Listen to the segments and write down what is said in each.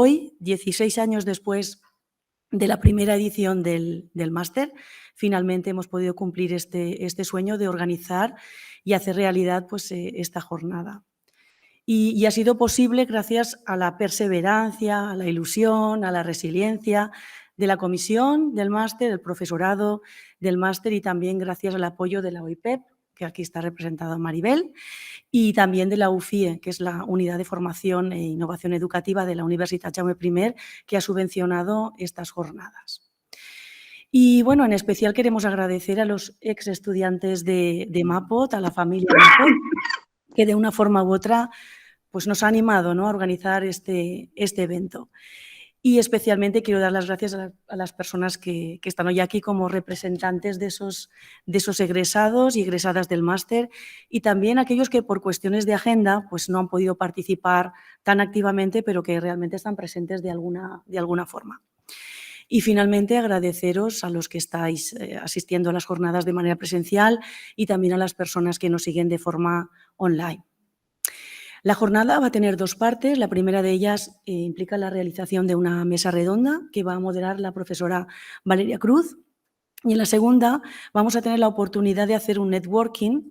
hoy, 16 años después de la primera edición del máster, finalmente hemos podido cumplir este sueño de organizar y hacer realidad pues, esta jornada. Y ha sido posible gracias a la perseverancia, a la ilusión, a la resiliencia de la comisión del máster, del profesorado del máster y también gracias al apoyo de la OIPEP, que aquí está representada Maribel, y también de la UFIE, que es la Unidad de Formación e Innovación Educativa de la Universitat Jaume I, que ha subvencionado estas jornadas. Y, bueno, en especial queremos agradecer a los ex estudiantes de Mapot, a la familia Mapot, que de una forma u otra pues nos ha animado, ¿no?, a organizar este evento. Y especialmente quiero dar las gracias a las personas que están hoy aquí como representantes de esos egresados y egresadas del máster y también a aquellos que por cuestiones de agenda pues no han podido participar tan activamente, pero que realmente están presentes de alguna forma. Y finalmente agradeceros a los que estáis asistiendo a las jornadas de manera presencial y también a las personas que nos siguen de forma online. La jornada va a tener dos partes. La primera de ellas implica la realización de una mesa redonda que va a moderar la profesora Valeria Cruz. Y en la segunda vamos a tener la oportunidad de hacer un networking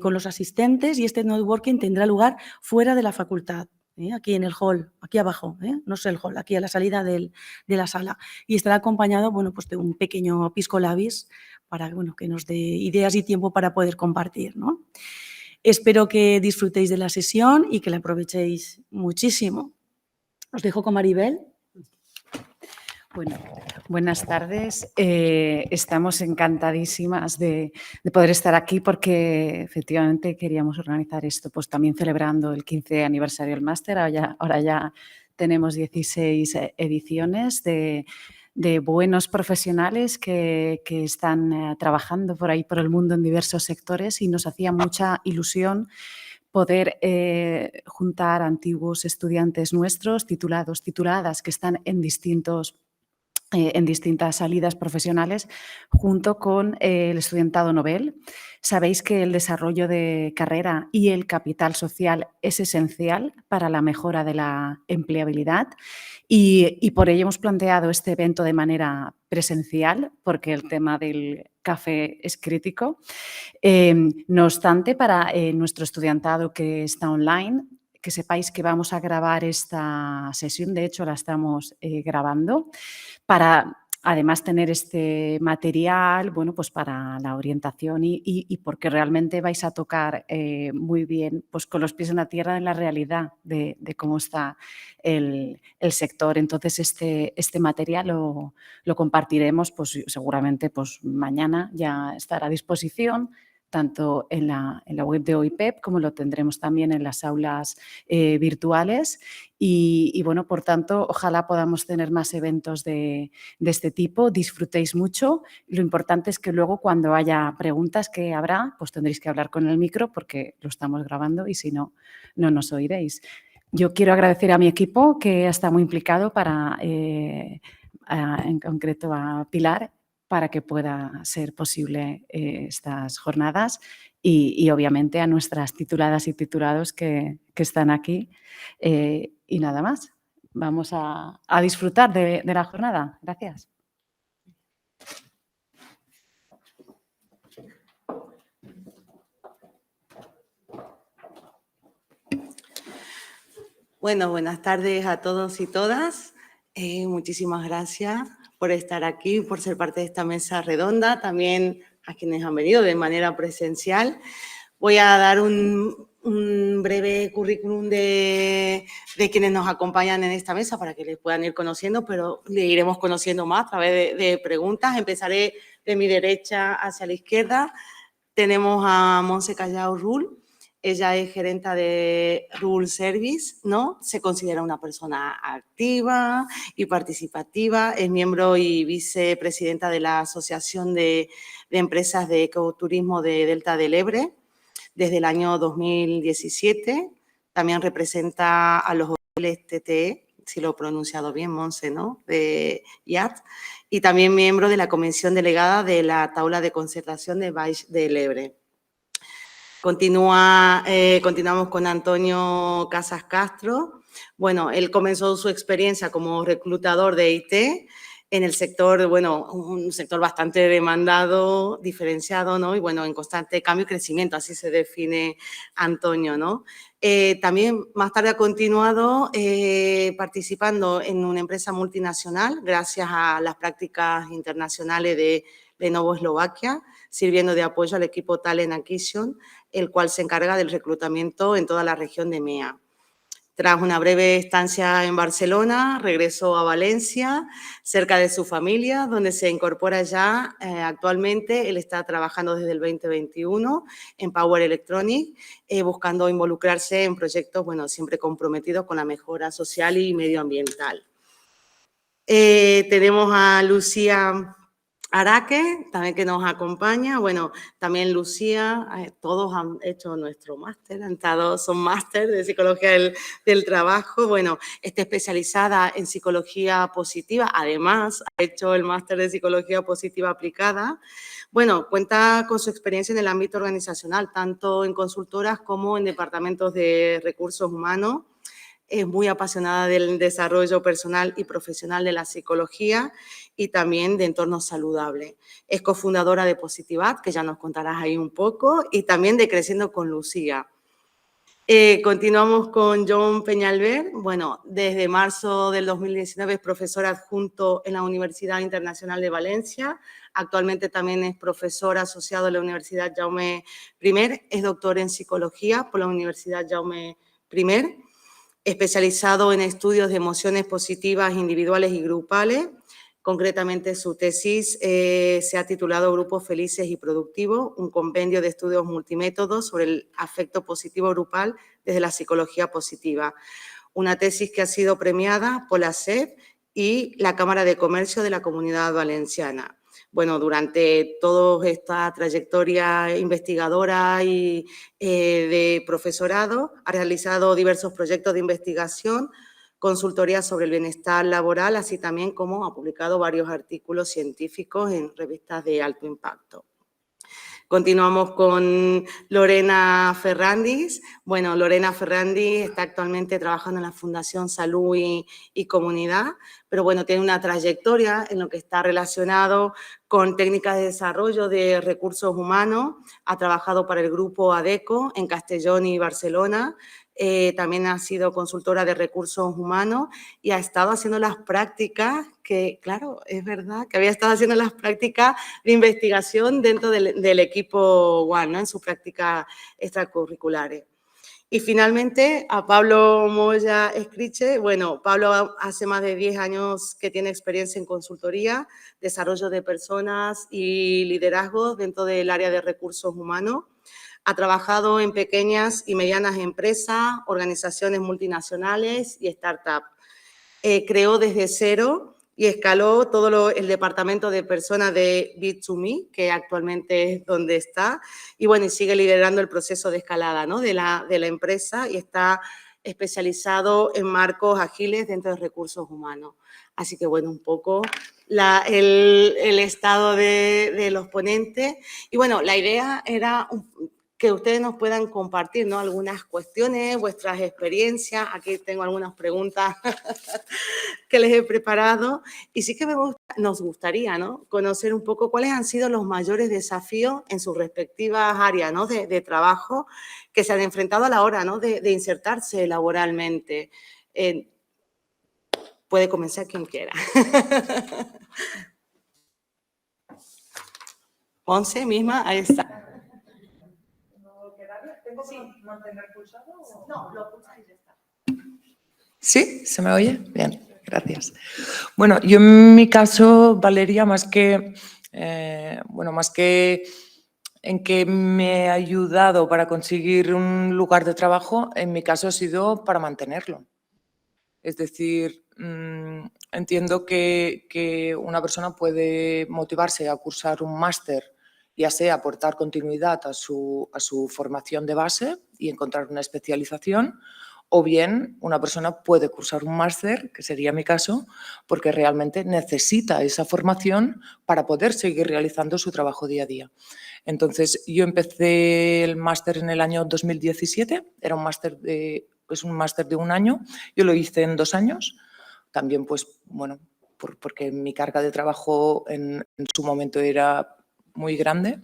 con los asistentes y este networking tendrá lugar fuera de la facultad, aquí en el hall, aquí abajo, no es el hall, aquí a la salida de la sala. Y estará acompañado bueno, pues de un pequeño pisco labis para bueno, que nos dé ideas y tiempo para poder compartir, ¿no? Espero que disfrutéis de la sesión y que la aprovechéis muchísimo. Os dejo con Maribel. Bueno, buenas tardes. Estamos encantadísimas de poder estar aquí porque efectivamente queríamos organizar esto, pues también celebrando el 15 aniversario del máster. Ahora ya tenemos 16 ediciones de buenos profesionales que están trabajando por ahí, por el mundo en diversos sectores y nos hacía mucha ilusión poder juntar antiguos estudiantes nuestros, titulados, tituladas, que están en distintas salidas profesionales, junto con el estudiantado Nobel. Sabéis que el desarrollo de carrera y el capital social es esencial para la mejora de la empleabilidad y por ello hemos planteado este evento de manera presencial, porque el tema del café es crítico. No obstante, para nuestro estudiantado que está online, que sepáis que vamos a grabar esta sesión, de hecho la estamos grabando, para además tener este material, bueno, pues para la orientación y porque realmente vais a tocar muy bien, pues con los pies en la tierra en la realidad de cómo está el sector. Entonces, este material lo compartiremos, pues seguramente pues mañana ya estará a disposición, tanto en la web de OIPEP como lo tendremos también en las aulas virtuales y bueno, por tanto, ojalá podamos tener más eventos de este tipo, disfrutéis mucho. Lo importante es que luego cuando haya preguntas, que habrá, pues tendréis que hablar con el micro porque lo estamos grabando y si no, no nos oiréis. Yo quiero agradecer a mi equipo que está muy implicado en concreto a Pilar, para que pueda ser posible estas jornadas y obviamente a nuestras tituladas y titulados que están aquí. Y nada más, vamos a disfrutar de la jornada. Gracias. Bueno, buenas tardes a todos y todas. Muchísimas gracias por estar aquí, por ser parte de esta mesa redonda, también a quienes han venido de manera presencial. Voy a dar un breve currículum de quienes nos acompañan en esta mesa para que les puedan ir conociendo, pero le iremos conociendo más a través de preguntas. Empezaré de mi derecha hacia la izquierda. Tenemos a Montse Callao Rull. Ella es gerenta de Rule Service, ¿no? Se considera una persona activa y participativa. Es miembro y vicepresidenta de la Asociación de Empresas de Ecoturismo de Delta del Ebre desde el año 2017. También representa a los hoteles TTE, si lo he pronunciado bien, Monse, ¿no? De IAT. Y también miembro de la comisión delegada de la Taula de Concertación de Baix del Ebre. Continuamos con Antonio Casas Castro. Bueno, él comenzó su experiencia como reclutador de IT en el sector, bueno, un sector bastante demandado, diferenciado, ¿no? Y bueno, en constante cambio y crecimiento, así se define Antonio, ¿no? También más tarde ha continuado participando en una empresa multinacional gracias a las prácticas internacionales de Lenovo Eslovaquia, sirviendo de apoyo al equipo Talent Acquisition, el cual se encarga del reclutamiento en toda la región de MEA. Tras una breve estancia en Barcelona, regresó a Valencia, cerca de su familia, donde se incorpora ya actualmente. Él está trabajando desde el 2021 en Power Electronics, buscando involucrarse en proyectos, bueno, siempre comprometidos con la mejora social y medioambiental. Tenemos a Lucía Araque, también que nos acompaña. Bueno, también Lucía, todos han hecho nuestro máster, son máster de Psicología del Trabajo. Bueno, está especializada en Psicología Positiva, además ha hecho el máster de Psicología Positiva Aplicada. Bueno, cuenta con su experiencia en el ámbito organizacional, tanto en consultoras como en departamentos de recursos humanos. Es muy apasionada del desarrollo personal y profesional de la psicología y también de entornos saludables. Es cofundadora de Positivat, que ya nos contarás ahí un poco, y también de Creciendo con Lucía. Continuamos con John Peñalver. Bueno, desde marzo del 2019 es profesor adjunto en la Universidad Internacional de Valencia. Actualmente también es profesor asociado en la Universidad Jaume I. Es doctor en psicología por la Universidad Jaume I. Especializado en estudios de emociones positivas individuales y grupales. Concretamente, su tesis se ha titulado Grupos Felices y Productivos, un compendio de estudios multimétodos sobre el afecto positivo grupal desde la psicología positiva. Una tesis que ha sido premiada por la SEP y la Cámara de Comercio de la Comunidad Valenciana. Bueno, durante toda esta trayectoria investigadora y de profesorado, ha realizado diversos proyectos de investigación, consultoría sobre el bienestar laboral, así también como ha publicado varios artículos científicos en revistas de alto impacto. Continuamos con Lorena Ferrandis. Bueno, Lorena Ferrandis está actualmente trabajando en la Fundación Salud y Comunidad, pero bueno, tiene una trayectoria en lo que está relacionado con técnicas de desarrollo de recursos humanos. Ha trabajado para el grupo ADECO en Castellón y Barcelona. También ha sido consultora de recursos humanos y ha estado haciendo las prácticas, que claro, es verdad, que había estado haciendo las prácticas de investigación dentro del equipo One, ¿no? En sus prácticas extracurriculares. Y finalmente a Pablo Moya Escriche. Bueno, Pablo hace más de 10 años que tiene experiencia en consultoría, desarrollo de personas y liderazgo dentro del área de recursos humanos. Ha trabajado en pequeñas y medianas empresas, organizaciones multinacionales y startups. Creó desde cero y escaló todo el departamento de personas de Bit2Me, que actualmente es donde está, y bueno, y sigue liderando el proceso de escalada, ¿no? de la empresa, y está especializado en marcos ágiles dentro de recursos humanos. Así que bueno, un poco el estado de los ponentes. Y bueno, la idea era que ustedes nos puedan compartir, ¿no? Algunas cuestiones, vuestras experiencias. Aquí tengo algunas preguntas que les he preparado. Y sí que nos gustaría, ¿no? Conocer un poco cuáles han sido los mayores desafíos en sus respectivas áreas, ¿no? de trabajo que se han enfrentado a la hora, ¿no? de insertarse laboralmente. Puede comenzar quien quiera. Ponce misma, ahí está. ¿Tengo que mantener pulsado? No, lo pulsas y ya está. ¿Sí? ¿Se me oye? Bien, gracias. Bueno, yo en mi caso, Valeria, más que en que me ha ayudado para conseguir un lugar de trabajo, en mi caso ha sido para mantenerlo. Es decir, entiendo que una persona puede motivarse a cursar un máster, ya sea aportar continuidad a su formación de base y encontrar una especialización, o bien una persona puede cursar un máster, que sería mi caso, porque realmente necesita esa formación para poder seguir realizando su trabajo día a día. Entonces, yo empecé el máster en el año 2017, era un máster de es un máster de 1 año, yo lo hice en 2 años, también pues, bueno, porque mi carga de trabajo en su momento era muy grande.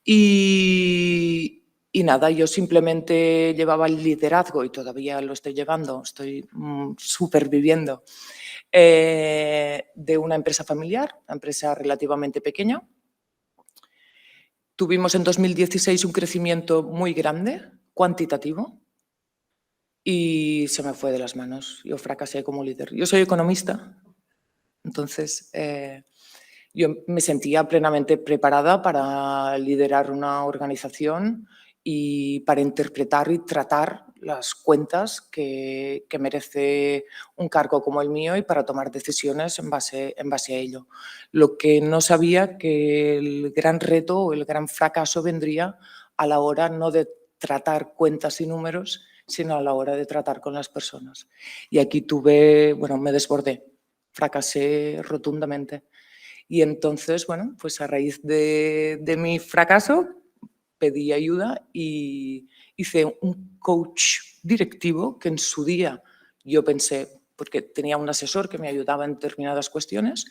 Y nada, yo simplemente llevaba el liderazgo y todavía lo estoy llevando, estoy superviviendo de una empresa familiar, una empresa relativamente pequeña. Tuvimos en 2016 un crecimiento muy grande, cuantitativo, y se me fue de las manos. Yo fracasé como líder. Yo soy economista, entonces yo me sentía plenamente preparada para liderar una organización y para interpretar y tratar las cuentas que merece un cargo como el mío y para tomar decisiones en base a ello. Lo que no sabía que el gran reto o el gran fracaso vendría a la hora no de tratar cuentas y números, sino a la hora de tratar con las personas. Y aquí me desbordé, fracasé rotundamente. Y entonces, bueno, pues a raíz de mi fracaso pedí ayuda y hice un coach directivo que en su día yo pensé, porque tenía un asesor que me ayudaba en determinadas cuestiones,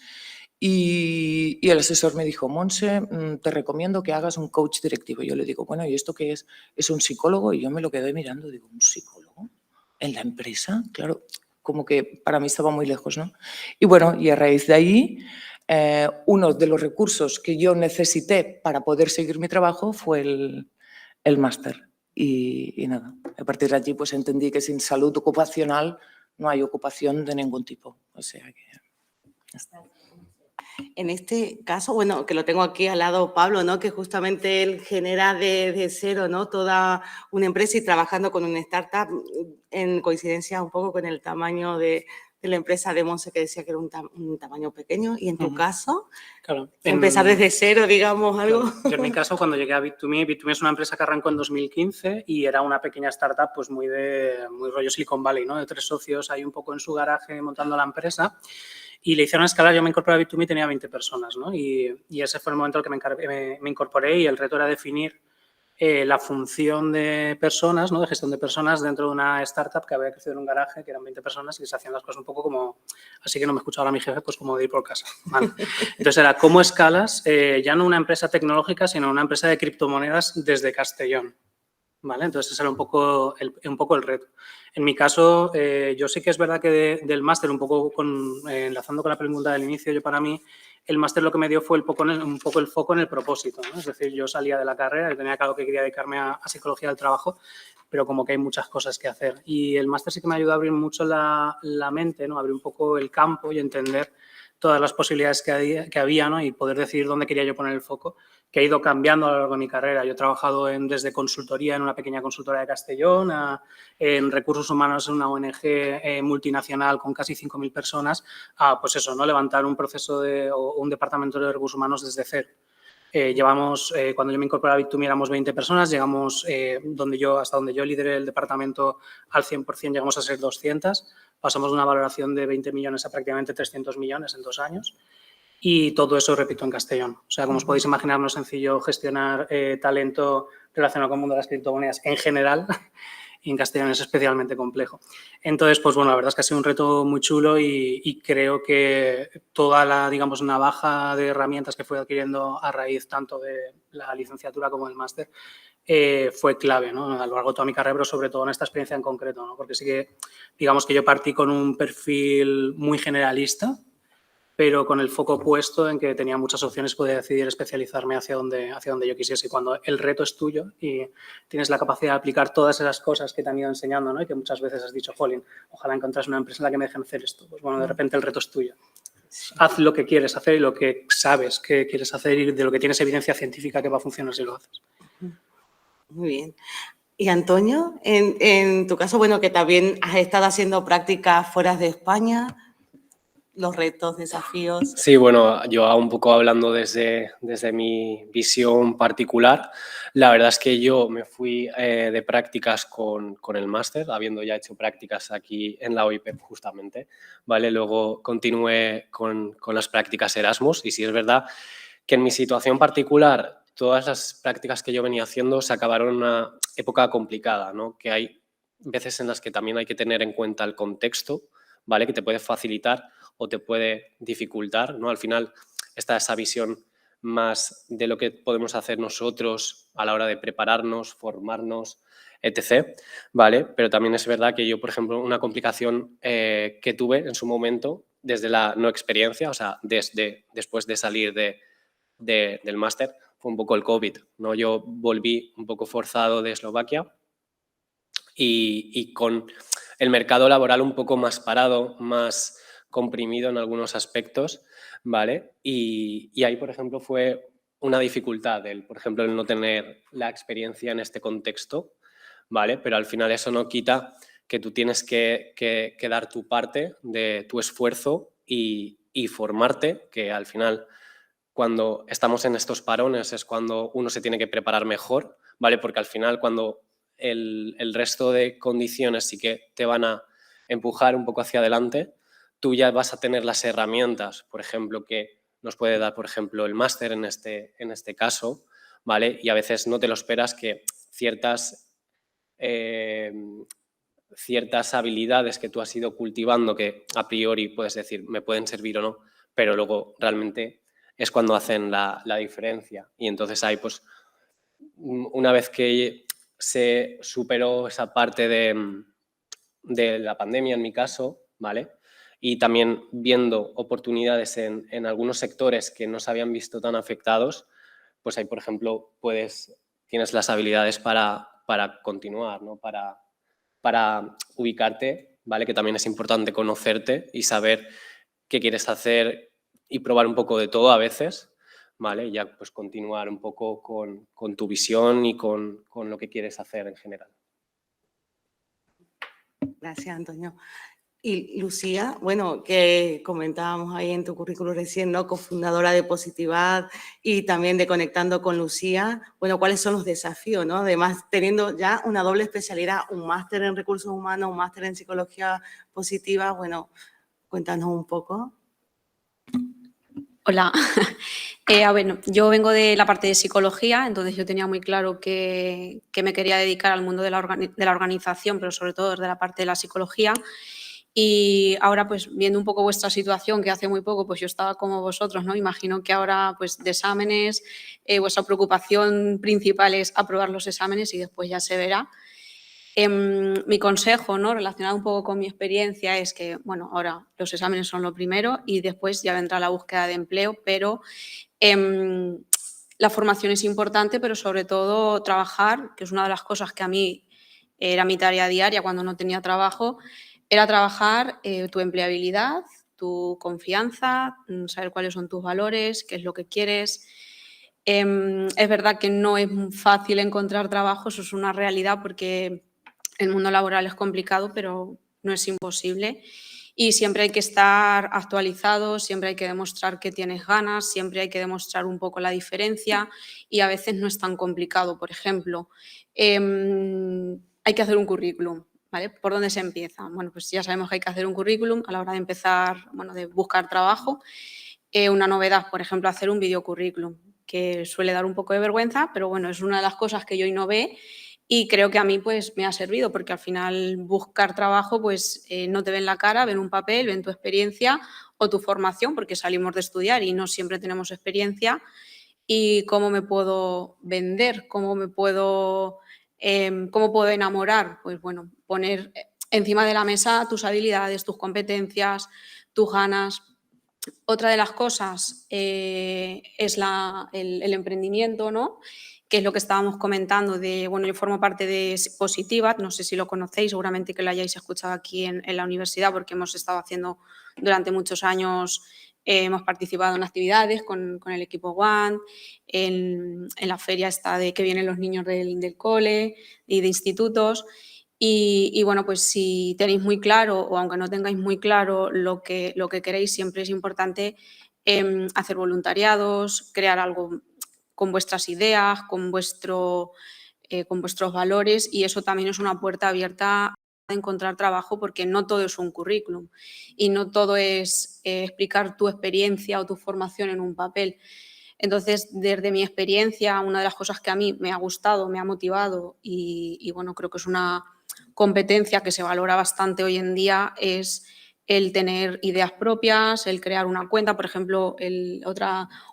y el asesor me dijo, Montse, te recomiendo que hagas un coach directivo. Yo le digo, bueno, ¿y esto qué es? Es un psicólogo. Y yo me lo quedé mirando, digo, ¿un psicólogo en la empresa? Claro, como que para mí estaba muy lejos, ¿no? Y bueno, y a raíz de ahí, uno de los recursos que yo necesité para poder seguir mi trabajo fue el máster. Y nada, a partir de allí pues entendí que sin salud ocupacional no hay ocupación de ningún tipo. O sea que ya está. En este caso, bueno, que lo tengo aquí al lado Pablo, ¿no? Que justamente él genera de cero, ¿no? Toda una empresa y trabajando con una startup en coincidencia un poco con el tamaño de la empresa de Montse, que decía que era un tamaño pequeño. Y en tu caso, claro, empezar desde cero, digamos, algo. Claro. Yo en mi caso, cuando llegué a Bit2Me, Bit2Me es una empresa que arrancó en 2015 y era una pequeña startup pues muy rollo Silicon Valley, ¿no? De 3 socios ahí un poco en su garaje montando la empresa. Y le hicieron escalar, yo me incorporé a Bit2Me y tenía 20 personas, ¿no? Y ese fue el momento en el que me incorporé y el reto era definir la función de personas, ¿no? De gestión de personas dentro de una startup que había crecido en un garaje, que eran 20 personas y que se hacían las cosas un poco como, así que no me escucha ahora mi jefe, pues como de ir por casa, ¿vale? Entonces era cómo escalas, ya no una empresa tecnológica, sino una empresa de criptomonedas desde Castellón, ¿vale? Entonces ese era un poco el reto. En mi caso, yo sí que es verdad que del máster, un poco enlazando con la pregunta del inicio, yo para mí, el máster lo que me dio fue un poco el foco en el propósito, ¿no? Es decir, yo salía de la carrera, yo tenía claro que quería dedicarme a psicología del trabajo, pero como que hay muchas cosas que hacer. Y el máster sí que me ayudó a abrir mucho la mente, ¿no? Abrir un poco el campo y entender todas las posibilidades que había, ¿no? Y poder decidir dónde quería yo poner el foco, que ha ido cambiando a lo largo de mi carrera. Yo he trabajado desde consultoría en una pequeña consultora de Castellón, en recursos humanos en una ONG multinacional con casi 5.000 personas, pues eso, ¿no? Levantar un proceso o un departamento de recursos humanos desde cero. Cuando yo me incorporé a Bit2Me éramos 20 personas, llegamos hasta donde yo lideré el departamento al 100%, llegamos a ser 200, pasamos de una valoración de 20 millones a prácticamente 300 millones en 2 años. Y todo eso, repito, en Castellón. O sea, como os podéis imaginar, no es sencillo gestionar talento relacionado con el mundo de las criptomonedas en general, y en Castellón es especialmente complejo. Entonces, pues bueno, la verdad es que ha sido un reto muy chulo y creo que toda la, digamos, navaja de herramientas que fui adquiriendo a raíz tanto de la licenciatura como del máster fue clave, ¿no? A lo largo de toda mi carrera, pero sobre todo en esta experiencia en concreto, ¿no? Porque sí que, digamos que yo partí con un perfil muy generalista, pero con el foco puesto en que tenía muchas opciones, podía decidir especializarme hacia donde yo quisiese. Y cuando el reto es tuyo y tienes la capacidad de aplicar todas esas cosas que te han ido enseñando, ¿no? Y que muchas veces has dicho, jolín, ojalá encontrase una empresa en la que me dejen hacer esto. Pues bueno, de repente el reto es tuyo. Haz lo que quieres hacer y lo que sabes que quieres hacer y de lo que tienes evidencia científica que va a funcionar si lo haces. Muy bien. Y Antonio, en tu caso, bueno, que también has estado haciendo prácticas fuera de España, los retos, desafíos. Sí, bueno, yo un poco hablando desde mi visión particular, la verdad es que yo me fui de prácticas con el máster, habiendo ya hecho prácticas aquí en la OIPEP justamente, ¿vale? Luego continué con las prácticas Erasmus y sí es verdad que en mi situación particular todas las prácticas que yo venía haciendo se acabaron en una época complicada, ¿no? Que hay veces en las que también hay que tener en cuenta el contexto, ¿vale? Que te puede facilitar o te puede dificultar, ¿no? Al final está esa visión más de lo que podemos hacer nosotros a la hora de prepararnos, formarnos, etc., ¿vale? Pero también es verdad que yo, por ejemplo, una complicación que tuve en su momento desde la no experiencia, o sea, después de salir del máster, fue un poco el COVID, ¿no? Yo volví un poco forzado de Eslovaquia y con el mercado laboral un poco más parado, más comprimido en algunos aspectos, ¿vale? Y ahí, por ejemplo, fue una dificultad, por ejemplo, el no tener la experiencia en este contexto, ¿vale? Pero al final eso no quita que tú tienes que dar tu parte de tu esfuerzo y formarte, que al final cuando estamos en estos parones es cuando uno se tiene que preparar mejor, ¿vale? Porque al final cuando el resto de condiciones sí que te van a empujar un poco hacia adelante, tú ya vas a tener las herramientas, por ejemplo, que nos puede dar, por ejemplo, el máster en este caso, ¿vale? Y a veces no te lo esperas que ciertas habilidades que tú has ido cultivando que a priori puedes decir me pueden servir o no, pero luego realmente es cuando hacen la diferencia. Y entonces hay, pues, una vez que se superó esa parte de la pandemia, en mi caso, ¿vale? Y también viendo oportunidades en algunos sectores que no se habían visto tan afectados, pues ahí, por ejemplo, tienes las habilidades para continuar, ¿no? Para ubicarte, ¿vale? Que también es importante conocerte y saber qué quieres hacer y probar un poco de todo a veces, ¿vale? Y ya pues continuar un poco con tu visión y con lo que quieres hacer en general. Gracias, Antonio. Y Lucía, bueno, que comentábamos ahí en tu currículum recién, ¿no? Cofundadora de Positivad y también de Conectando con Lucía. Bueno, ¿cuáles son los desafíos, no? Además, teniendo ya una doble especialidad, un máster en recursos humanos, un máster en psicología positiva, bueno, cuéntanos un poco. Hola. Bueno, yo vengo de la parte de psicología, entonces yo tenía muy claro que me quería dedicar al mundo de la organización, pero sobre todo desde la parte de la psicología. Y ahora, pues, viendo un poco vuestra situación, que hace muy poco, pues yo estaba como vosotros, ¿no? Imagino que ahora, pues, de exámenes, vuestra preocupación principal es aprobar los exámenes y después ya se verá. Mi consejo, ¿no? Relacionado un poco con mi experiencia, es que, bueno, ahora los exámenes son lo primero y después ya vendrá la búsqueda de empleo, pero la formación es importante, pero sobre todo trabajar, que es una de las cosas que a mí era mi tarea diaria cuando no tenía trabajo, era trabajar tu empleabilidad, tu confianza, saber cuáles son tus valores, qué es lo que quieres. Es verdad que no es fácil encontrar trabajo, eso es una realidad porque el mundo laboral es complicado, pero no es imposible. Y siempre hay que estar actualizados, siempre hay que demostrar que tienes ganas, siempre hay que demostrar un poco la diferencia y a veces no es tan complicado. Por ejemplo, hay que hacer un currículum, ¿vale? ¿Por dónde se empieza? Bueno, pues ya sabemos que hay que hacer un currículum a la hora de empezar, bueno, de buscar trabajo. Una novedad, por ejemplo, hacer un videocurrículum, que suele dar un poco de vergüenza, pero bueno, es una de las cosas que yo innové y creo que a mí pues me ha servido porque al final buscar trabajo pues no te ven la cara, ven un papel, ven tu experiencia o tu formación porque salimos de estudiar y no siempre tenemos experiencia. ¿Y cómo me puedo vender? ¿Cómo puedo enamorar? Pues bueno, poner encima de la mesa tus habilidades, tus competencias, tus ganas. Otra de las cosas es el emprendimiento, ¿no? Que es lo que estábamos comentando bueno, yo formo parte de Positiva, no sé si lo conocéis, seguramente que lo hayáis escuchado aquí en la universidad porque hemos estado haciendo durante muchos años, hemos participado en actividades con el equipo One, en la feria esta de que vienen los niños del cole y de institutos. Y bueno, pues si tenéis muy claro o aunque no tengáis muy claro lo que queréis, siempre es importante hacer voluntariados, crear algo con vuestras ideas, con vuestros valores y eso también es una puerta abierta a encontrar trabajo porque no todo es un currículum y no todo es explicar tu experiencia o tu formación en un papel. Entonces, desde mi experiencia, una de las cosas que a mí me ha gustado, me ha motivado y bueno, creo que es una competencia que se valora bastante hoy en día es el tener ideas propias, el crear una cuenta. Por ejemplo,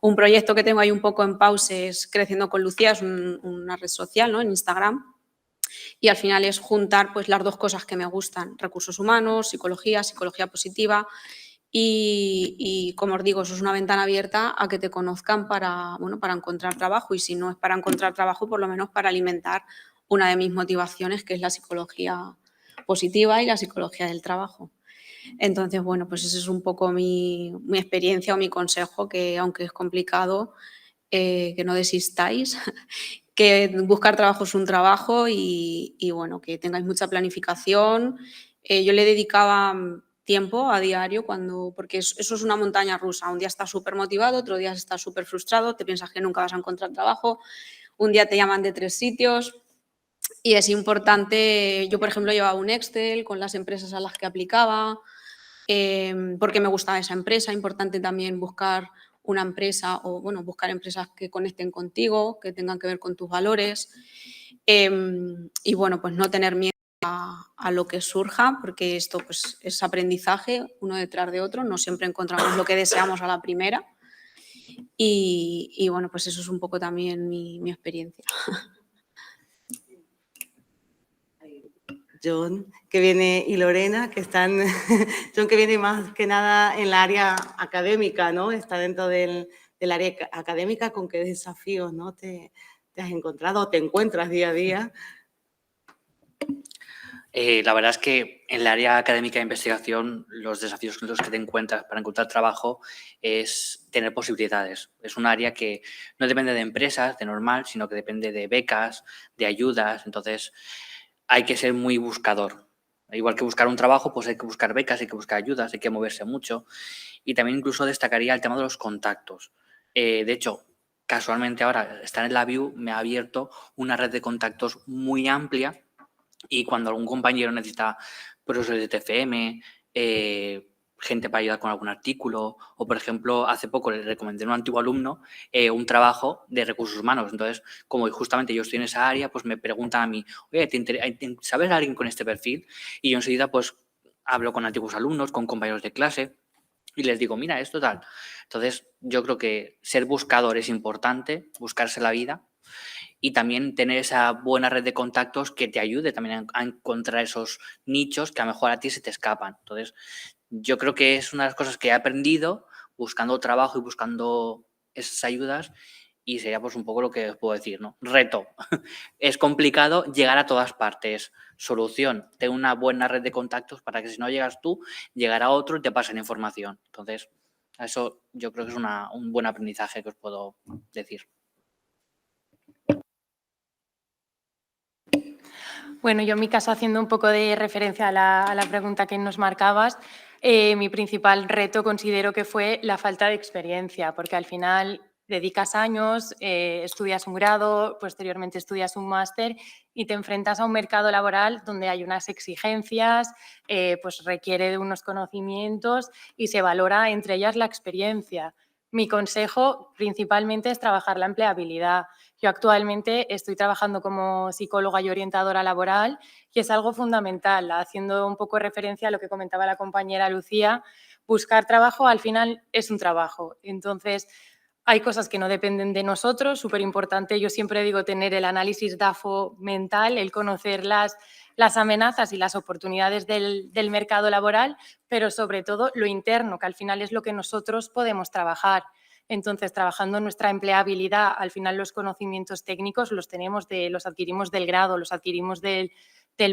un proyecto que tengo ahí un poco en pausa es Creciendo con Lucía, es una red social, ¿no?, en Instagram. Y al final es juntar pues, las dos cosas que me gustan, recursos humanos, psicología positiva. Y como os digo, eso es una ventana abierta a que te conozcan para encontrar trabajo, y si no es para encontrar trabajo, por lo menos para alimentar una de mis motivaciones, que es la psicología positiva y la psicología del trabajo. Entonces, bueno, pues ese es un poco mi experiencia o mi consejo, que aunque es complicado, que no desistáis, que buscar trabajo es un trabajo y bueno, que tengáis mucha planificación. Yo le dedicaba tiempo a diario porque eso es una montaña rusa. Un día estás súper motivado, otro día estás súper frustrado, te piensas que nunca vas a encontrar trabajo, un día te llaman de 3 sitios y es importante. Yo, por ejemplo, llevaba un Excel con las empresas a las que aplicaba, porque me gustaba esa empresa. Importante también buscar una empresa o, bueno, buscar empresas que conecten contigo, que tengan que ver con tus valores, y, bueno, pues no tener miedo a lo que surja, porque esto pues es aprendizaje uno detrás de otro, no siempre encontramos lo que deseamos a la primera y bueno, pues eso es un poco también mi experiencia. John, que viene, y Lorena, que están, John, que viene más que nada en la área académica, ¿no? Está dentro del área académica. ¿Con qué desafíos, ¿no?, te has encontrado o te encuentras día a día? La verdad es que en el área académica de investigación los desafíos con los que te encuentras para encontrar trabajo es tener posibilidades. Es un área que no depende de empresas, de normal, sino que depende de becas, de ayudas. Entonces hay que ser muy buscador. Igual que buscar un trabajo, pues hay que buscar becas, hay que buscar ayudas, hay que moverse mucho. Y también incluso destacaría el tema de los contactos. De hecho, casualmente ahora estar en la VIU me ha abierto una red de contactos muy amplia. Y cuando algún compañero necesita profesores de TFM, gente para ayudar con algún artículo, o por ejemplo, hace poco le recomendé a un antiguo alumno un trabajo de recursos humanos. Entonces, como justamente yo estoy en esa área, pues me preguntan a mí, oye, ¿sabes a alguien con este perfil? Y yo enseguida pues hablo con antiguos alumnos, con compañeros de clase y les digo, mira, esto tal. Entonces, yo creo que ser buscador es importante, buscarse la vida. Y también tener esa buena red de contactos que te ayude también a encontrar esos nichos que a lo mejor a ti se te escapan. Entonces, yo creo que es una de las cosas que he aprendido buscando trabajo y buscando esas ayudas, y sería pues un poco lo que os puedo decir, ¿no? Reto. Es complicado llegar a todas partes. Solución, ten una buena red de contactos para que si no llegas tú, llegará otro y te pasen información. Entonces, eso yo creo que es un buen aprendizaje que os puedo decir. Bueno, yo en mi caso, haciendo un poco de referencia a la pregunta que nos marcabas, mi principal reto considero que fue la falta de experiencia, porque al final dedicas años, estudias un grado, posteriormente estudias un máster y te enfrentas a un mercado laboral donde hay unas exigencias, pues requiere de unos conocimientos y se valora entre ellas la experiencia. Mi consejo principalmente es trabajar la empleabilidad. Yo actualmente estoy trabajando como psicóloga y orientadora laboral y es algo fundamental, haciendo un poco referencia a lo que comentaba la compañera Lucía. Buscar trabajo al final es un trabajo. Entonces, hay cosas que no dependen de nosotros, súper importante. Yo siempre digo tener el análisis DAFO mental, el conocer las amenazas y las oportunidades del mercado laboral, pero sobre todo lo interno, que al final es lo que nosotros podemos trabajar. Entonces, trabajando en nuestra empleabilidad, al final los conocimientos técnicos los adquirimos del grado, los adquirimos del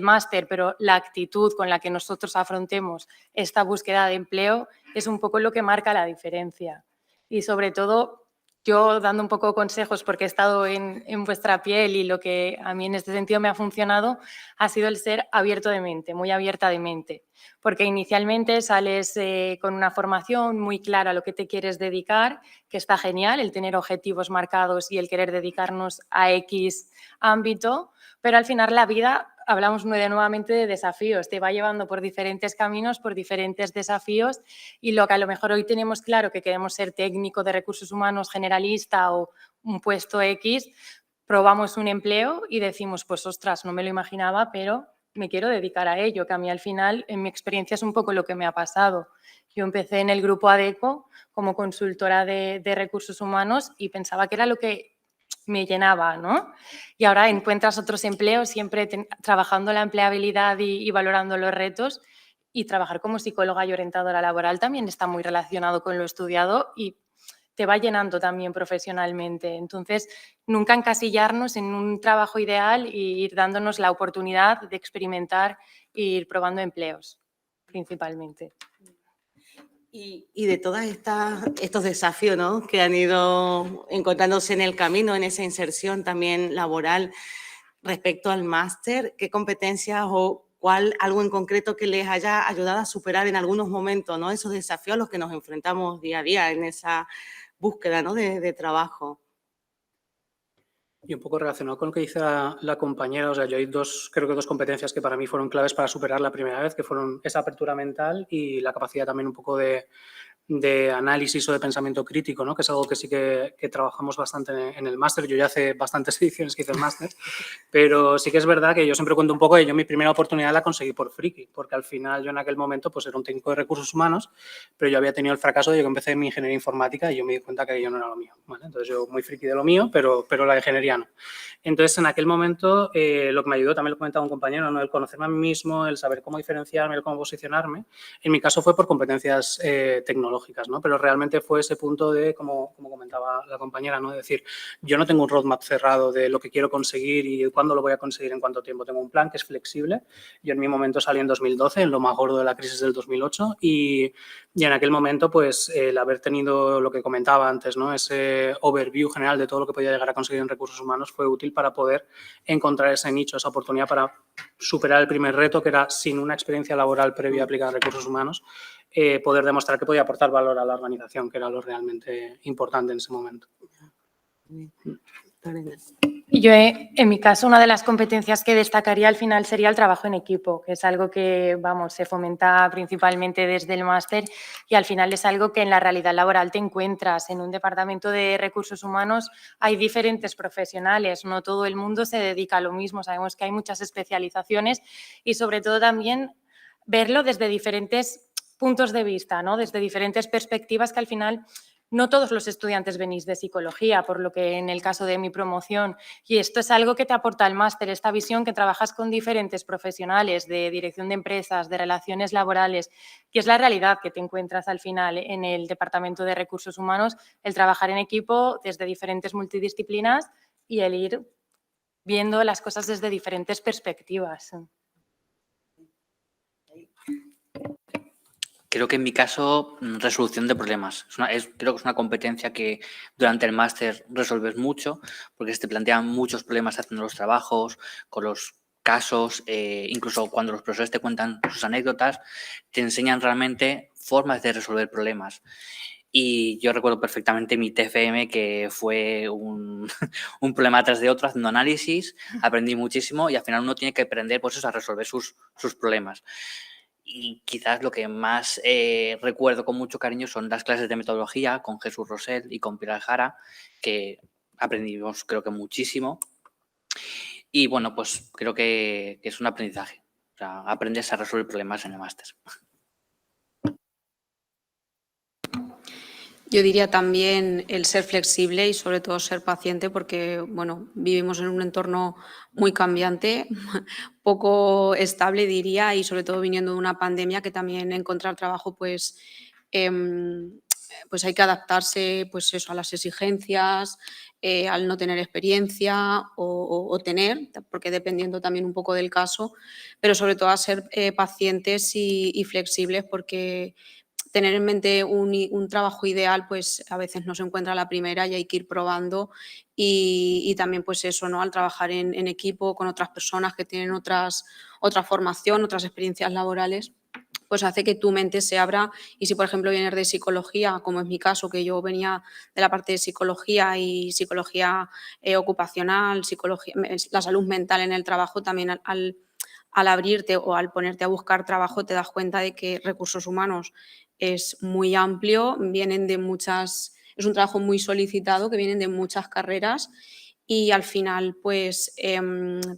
máster, pero la actitud con la que nosotros afrontemos esta búsqueda de empleo es un poco lo que marca la diferencia. Y sobre todo, yo dando un poco consejos porque he estado en vuestra piel y lo que a mí en este sentido me ha funcionado ha sido el ser abierto de mente, muy abierta de mente. Porque inicialmente sales con una formación muy clara a lo que te quieres dedicar, que está genial, el tener objetivos marcados y el querer dedicarnos a X ámbito, pero al final la vida, hablamos nuevamente de desafíos, te va llevando por diferentes caminos, por diferentes desafíos, y lo que a lo mejor hoy tenemos claro que queremos ser técnico de recursos humanos generalista o un puesto X, probamos un empleo y decimos, pues ostras, no me lo imaginaba, pero me quiero dedicar a ello, que a mí al final, en mi experiencia, es un poco lo que me ha pasado. Yo empecé en el grupo ADECO como consultora de recursos humanos y pensaba que era lo que me llenaba, ¿no? Y ahora encuentras otros empleos siempre trabajando la empleabilidad y valorando los retos, y trabajar como psicóloga y orientadora laboral también está muy relacionado con lo estudiado y te va llenando también profesionalmente. Entonces, nunca encasillarnos en un trabajo ideal e ir dándonos la oportunidad de experimentar e ir probando empleos, principalmente. Y de todos estos desafíos, ¿no?, que han ido encontrándose en el camino, en esa inserción también laboral, respecto al máster, ¿qué competencias o algo en concreto que les haya ayudado a superar en algunos momentos, ¿no?, esos desafíos a los que nos enfrentamos día a día en esa búsqueda, ¿no?, de trabajo? Y un poco relacionado con lo que dice la compañera, o sea, yo hay creo que dos competencias que para mí fueron claves para superar la primera vez, que fueron esa apertura mental y la capacidad también un poco de análisis o de pensamiento crítico, ¿no?, que es algo que sí que trabajamos bastante en el máster. Yo ya hace bastantes ediciones que hice el máster, pero sí que es verdad que yo siempre cuento un poco que yo mi primera oportunidad la conseguí por friki, porque al final yo en aquel momento pues era un técnico de recursos humanos, pero yo había tenido el fracaso de que empecé mi ingeniería informática y yo me di cuenta que aquello no era lo mío, ¿vale? Entonces yo muy friki de lo mío, pero la ingeniería no. Entonces en aquel momento lo que me ayudó, también lo comentaba un compañero, ¿no?, el conocerme a mí mismo, el saber cómo diferenciarme, el cómo posicionarme, en mi caso fue por competencias tecnológicas, ¿no? Pero realmente fue ese punto de, como comentaba la compañera, ¿no?, de decir, yo no tengo un roadmap cerrado de lo que quiero conseguir y cuándo lo voy a conseguir, en cuánto tiempo. Tengo un plan que es flexible. Yo en mi momento salí en 2012, en lo más gordo de la crisis del 2008 y en aquel momento, pues, el haber tenido lo que comentaba antes, ¿no?, ese overview general de todo lo que podía llegar a conseguir en recursos humanos fue útil para poder encontrar ese nicho, esa oportunidad para superar el primer reto, que era, sin una experiencia laboral previa aplicada a recursos humanos, poder demostrar que podía aportar valor a la organización, que era lo realmente importante en ese momento. Yo, en mi caso, una de las competencias que destacaría al final sería el trabajo en equipo, que es algo que, vamos, se fomenta principalmente desde el máster y al final es algo que en la realidad laboral te encuentras. En un departamento de recursos humanos hay diferentes profesionales, no todo el mundo se dedica a lo mismo, sabemos que hay muchas especializaciones y sobre todo también verlo desde diferentes puntos de vista, ¿no?, desde diferentes perspectivas, que al final no todos los estudiantes venís de psicología, por lo que en el caso de mi promoción, y esto es algo que te aporta el máster, esta visión que trabajas con diferentes profesionales de dirección de empresas, de relaciones laborales, que es la realidad que te encuentras al final en el Departamento de Recursos Humanos, el trabajar en equipo desde diferentes multidisciplinas y el ir viendo las cosas desde diferentes perspectivas. Creo que en mi caso, resolución de problemas. Creo que es una competencia que durante el máster resolves mucho, porque se te plantean muchos problemas haciendo los trabajos, con los casos, incluso cuando los profesores te cuentan sus anécdotas, te enseñan realmente formas de resolver problemas. Y yo recuerdo perfectamente mi TFM, que fue un problema tras de otro, haciendo análisis, aprendí muchísimo y al final uno tiene que aprender, pues eso, a resolver sus problemas. Y quizás lo que más recuerdo con mucho cariño son las clases de metodología con Jesús Rosell y con Pilar Jara, que aprendimos creo que muchísimo. Y bueno, pues creo que es un aprendizaje. O sea, aprendes a resolver problemas en el máster. Yo diría también el ser flexible y sobre todo ser paciente porque, bueno, vivimos en un entorno muy cambiante, poco estable diría, y sobre todo viniendo de una pandemia que también encontrar trabajo pues hay que adaptarse pues eso, a las exigencias, al no tener experiencia o tener, porque dependiendo también un poco del caso, pero sobre todo a ser pacientes y flexibles porque tener en mente un trabajo ideal, pues a veces no se encuentra a la primera y hay que ir probando y también pues eso, ¿no?, al trabajar en equipo con otras personas que tienen otra formación, otras experiencias laborales, pues hace que tu mente se abra y si por ejemplo vienes de psicología, como es mi caso, que yo venía de la parte de psicología y psicología ocupacional, la salud mental en el trabajo, también al abrirte o al ponerte a buscar trabajo te das cuenta de que recursos humanos es muy amplio, es un trabajo muy solicitado, que vienen de muchas carreras y al final pues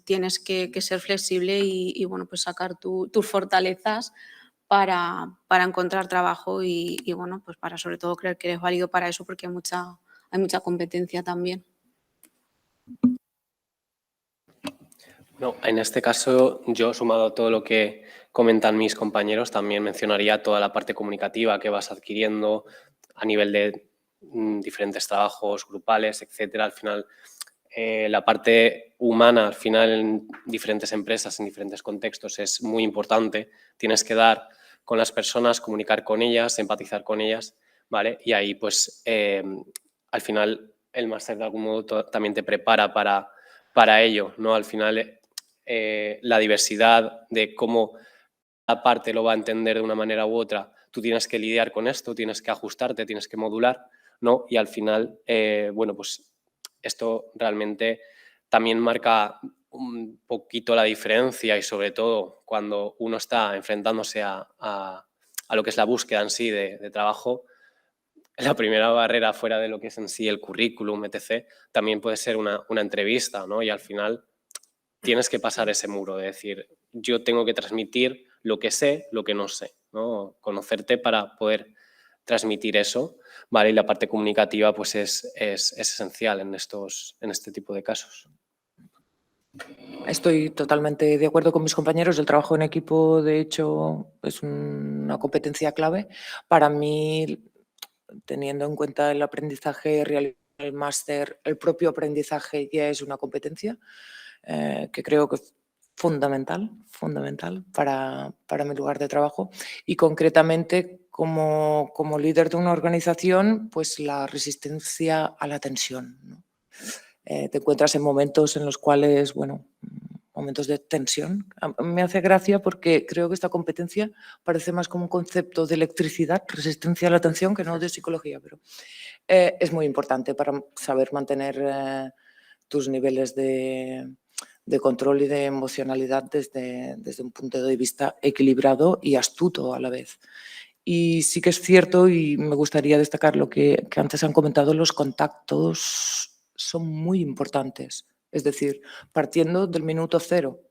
tienes que ser flexible y bueno, pues sacar tus fortalezas para encontrar trabajo y bueno, pues para sobre todo creer que eres válido para eso porque hay mucha competencia también. No, en este caso, yo, sumado a todo lo que comentan mis compañeros, también mencionaría toda la parte comunicativa que vas adquiriendo a nivel de diferentes trabajos grupales, etcétera. Al final, la parte humana, al final, en diferentes empresas, en diferentes contextos, es muy importante. Tienes que dar con las personas, comunicar con ellas, empatizar con ellas, ¿vale? Y ahí, pues, al final, el máster de algún modo también te prepara para ello, ¿no? Al final, la diversidad de cómo la parte lo va a entender de una manera u otra, tú tienes que lidiar con esto, tienes que ajustarte, tienes que modular, ¿no? Y al final, bueno, pues esto realmente también marca un poquito la diferencia y sobre todo cuando uno está enfrentándose a lo que es la búsqueda en sí de trabajo, la primera barrera fuera de lo que es en sí el currículum, etc., también puede ser una entrevista, ¿no? Y al final tienes que pasar ese muro de decir, yo tengo que transmitir lo que sé, lo que no sé, ¿no? Conocerte para poder transmitir eso, ¿vale? Y la parte comunicativa pues es esencial en este tipo de casos. Estoy totalmente de acuerdo con mis compañeros. El trabajo en equipo, de hecho, es una competencia clave. Para mí, teniendo en cuenta el aprendizaje real, el máster, el propio aprendizaje ya es una competencia que creo que es fundamental para mi lugar de trabajo. Y concretamente, como líder de una organización, pues la resistencia a la tensión, ¿no? Te encuentras en momentos en los cuales, bueno, momentos de tensión. Me hace gracia porque creo que esta competencia parece más como un concepto de electricidad, resistencia a la tensión, que no de psicología, pero es muy importante para saber mantener tus niveles de control y de emocionalidad desde un punto de vista equilibrado y astuto a la vez. Y sí que es cierto, y me gustaría destacar lo que antes han comentado, los contactos son muy importantes. Es decir, partiendo del minuto cero,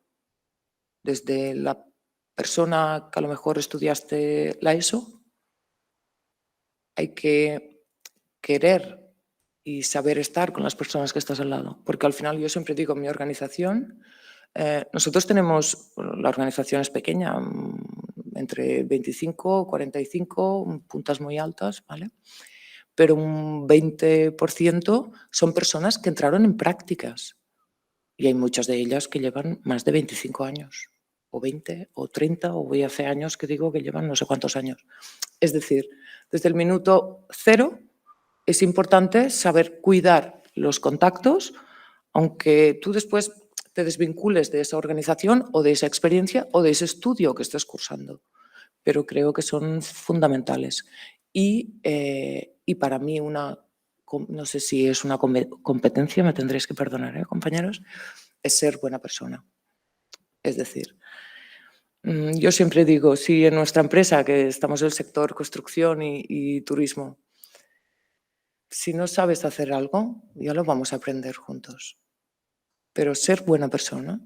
desde la persona que a lo mejor estudiaste la ESO, hay que querer y saber estar con las personas que estás al lado. Porque al final yo siempre digo, en mi organización, nosotros tenemos, la organización es pequeña, entre 25, 45, puntas muy altas, ¿vale? Pero un 20% son personas que entraron en prácticas y hay muchas de ellas que llevan más de 25 años, o 20, o 30, o voy hace años que digo que llevan no sé cuántos años. Es decir, desde el minuto cero es importante saber cuidar los contactos, aunque tú después te desvincules de esa organización o de esa experiencia o de ese estudio que estés cursando. Pero creo que son fundamentales. Y para mí no sé si es una competencia, me tendréis que perdonar, compañeros, es ser buena persona. Es decir, yo siempre digo, si en nuestra empresa, que estamos en el sector construcción y turismo, si no sabes hacer algo, ya lo vamos a aprender juntos. Pero ser buena persona,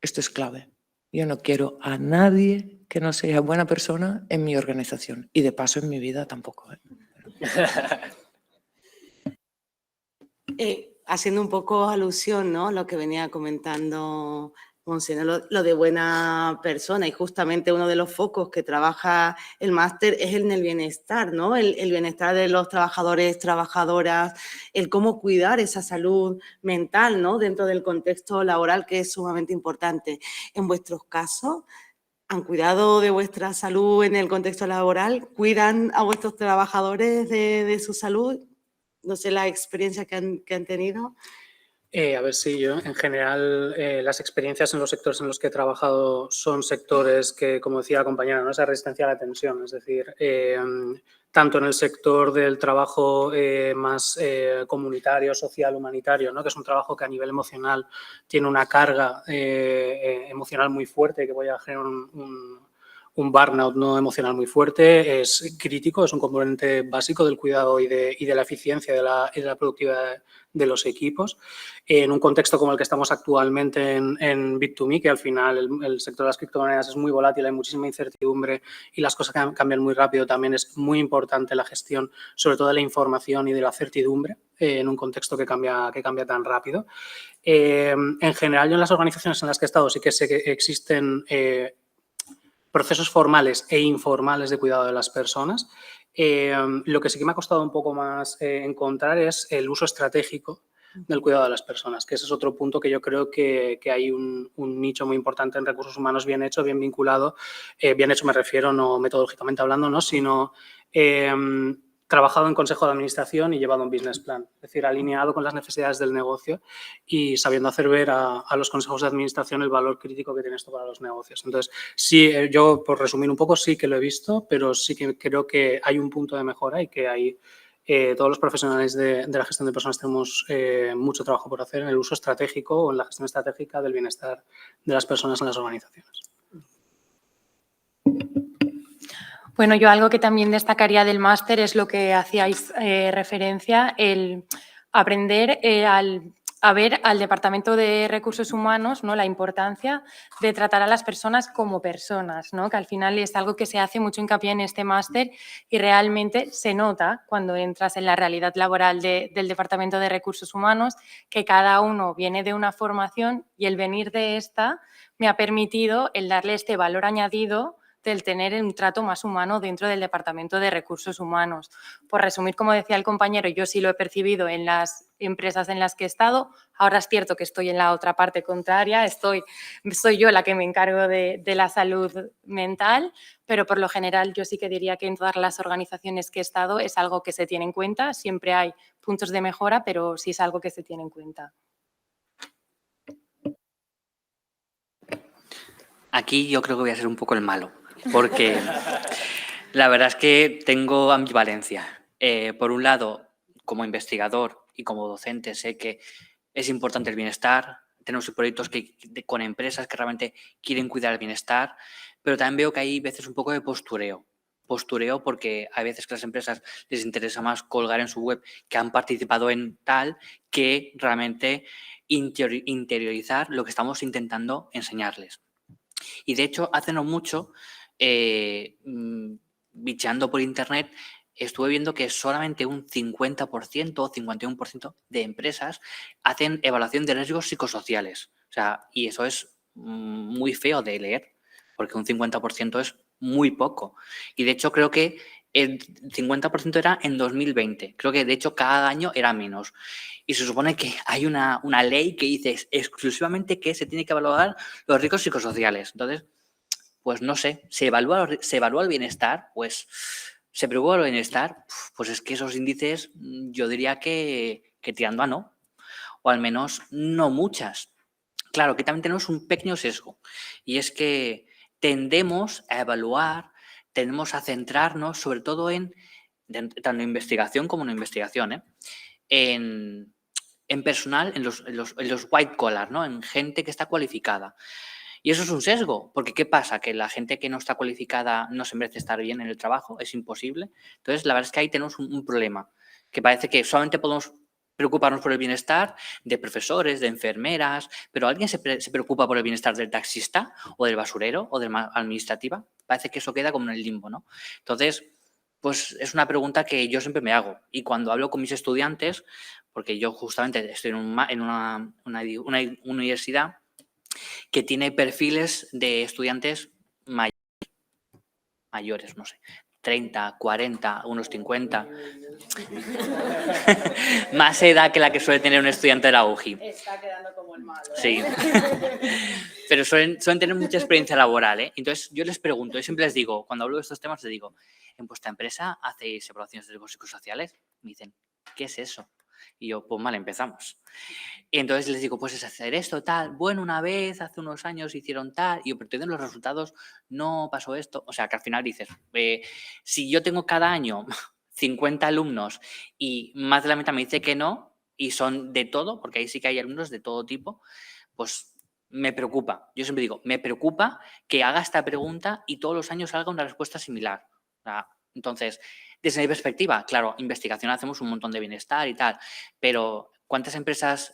esto es clave. Yo no quiero a nadie que no sea buena persona en mi organización. Y de paso en mi vida tampoco. Haciendo un poco alusión, ¿no?, lo que venía comentando Monseñor, lo de buena persona, y justamente uno de los focos que trabaja el máster es en el bienestar, ¿no? El bienestar de los trabajadores, trabajadoras, el cómo cuidar esa salud mental, ¿no?, dentro del contexto laboral, que es sumamente importante. En vuestros casos, ¿han cuidado de vuestra salud en el contexto laboral? ¿Cuidan a vuestros trabajadores de su salud? No sé la experiencia que han tenido. A ver, sí, yo en general las experiencias en los sectores en los que he trabajado son sectores que, como decía la compañera, ¿no?, esa resistencia a la tensión, es decir, tanto en el sector del trabajo más comunitario, social, humanitario, ¿no?, que es un trabajo que a nivel emocional tiene una carga emocional muy fuerte, que voy a generar un burnout no emocional muy fuerte es crítico, es un componente básico del cuidado y de la eficiencia y de la productividad de los equipos. En un contexto como el que estamos actualmente en Bit2Me, que al final el sector de las criptomonedas es muy volátil, hay muchísima incertidumbre y las cosas cambian muy rápido, también es muy importante la gestión, sobre todo de la información y de la certidumbre en un contexto que cambia tan rápido. En general, yo en las organizaciones en las que he estado sí que sé que existen procesos formales e informales de cuidado de las personas. Lo que sí que me ha costado un poco más encontrar es el uso estratégico del cuidado de las personas, que ese es otro punto que yo creo que hay un nicho muy importante en recursos humanos bien hecho, bien vinculado. Bien hecho me refiero no metodológicamente hablando, ¿no? Sino trabajado en consejo de administración y llevado un business plan, es decir, alineado con las necesidades del negocio y sabiendo hacer ver a los consejos de administración el valor crítico que tiene esto para los negocios. Entonces, sí, yo por resumir un poco, sí que lo he visto, pero sí que creo que hay un punto de mejora y que hay todos los profesionales de la gestión de personas tenemos mucho trabajo por hacer en el uso estratégico o en la gestión estratégica del bienestar de las personas en las organizaciones. Bueno, yo algo que también destacaría del máster es lo que hacíais referencia, el aprender a ver al Departamento de Recursos Humanos, ¿no?, la importancia de tratar a las personas como personas, ¿no?, que al final es algo que se hace mucho hincapié en este máster y realmente se nota cuando entras en la realidad laboral del Departamento de Recursos Humanos que cada uno viene de una formación y el venir de esta me ha permitido el darle este valor añadido del tener un trato más humano dentro del Departamento de Recursos Humanos. Por resumir, como decía el compañero, yo sí lo he percibido en las empresas en las que he estado. Ahora es cierto que estoy en la otra parte contraria, soy yo la que me encargo de la salud mental, pero por lo general yo sí que diría que en todas las organizaciones que he estado es algo que se tiene en cuenta. Siempre hay puntos de mejora, pero sí es algo que se tiene en cuenta. Aquí yo creo que voy a ser un poco el malo, porque la verdad es que tengo ambivalencia. Por un lado, como investigador y como docente, sé que es importante el bienestar. Tenemos proyectos con empresas que realmente quieren cuidar el bienestar, pero también veo que hay veces un poco de postureo. Postureo porque hay veces que a las empresas les interesa más colgar en su web que han participado en tal que realmente interiorizar lo que estamos intentando enseñarles. Y de hecho, hace no mucho, bicheando por internet, estuve viendo que solamente un 50% o 51% de empresas hacen evaluación de riesgos psicosociales. O sea, y eso es muy feo de leer, porque un 50% es muy poco. Y de hecho creo que el 50% era en 2020. Creo que de hecho cada año era menos. Y se supone que hay una ley que dice exclusivamente que se tiene que evaluar los riesgos psicosociales. Entonces, pues no sé, ¿se evalúa el bienestar? Pues se preocupa el bienestar, pues es que esos índices yo diría que tirando a no, o al menos no muchas. Claro que también tenemos un pequeño sesgo y es que tendemos a evaluar, tendemos a centrarnos sobre todo en tanto en investigación como en investigación, en personal, en los white collar, ¿no? En gente que está cualificada. Y eso es un sesgo, porque ¿qué pasa? Que la gente que no está cualificada no se merece estar bien en el trabajo, es imposible. Entonces, la verdad es que ahí tenemos un problema, que parece que solamente podemos preocuparnos por el bienestar de profesores, de enfermeras, pero ¿alguien se preocupa por el bienestar del taxista o del basurero o de la administrativa? Parece que eso queda como en el limbo, ¿no? Entonces, pues es una pregunta que yo siempre me hago. Y cuando hablo con mis estudiantes, porque yo justamente estoy en una universidad que tiene perfiles de estudiantes mayores, no sé, 30, 40, unos 50. Más edad que la que suele tener un estudiante de la UJI. Está quedando como el malo, ¿eh? Sí. Pero suelen tener mucha experiencia laboral, ¿eh? Entonces, yo les pregunto, yo siempre les digo, cuando hablo de estos temas, les digo, ¿en vuestra empresa hacéis evaluaciones de riesgos psicosociales? Me dicen, ¿qué es eso? Y yo, pues mal, empezamos. Y entonces les digo, pues es hacer esto, tal. Bueno, una vez, hace unos años hicieron tal. Y yo, pero te den los resultados, no pasó esto. O sea, que al final dices, si yo tengo cada año 50 alumnos y más de la mitad me dice que no, y son de todo, porque ahí sí que hay alumnos de todo tipo, pues me preocupa. Yo siempre digo, me preocupa que haga esta pregunta y todos los años salga una respuesta similar. Entonces, desde mi perspectiva, claro, investigación hacemos un montón de bienestar y tal, pero ¿en cuántas empresas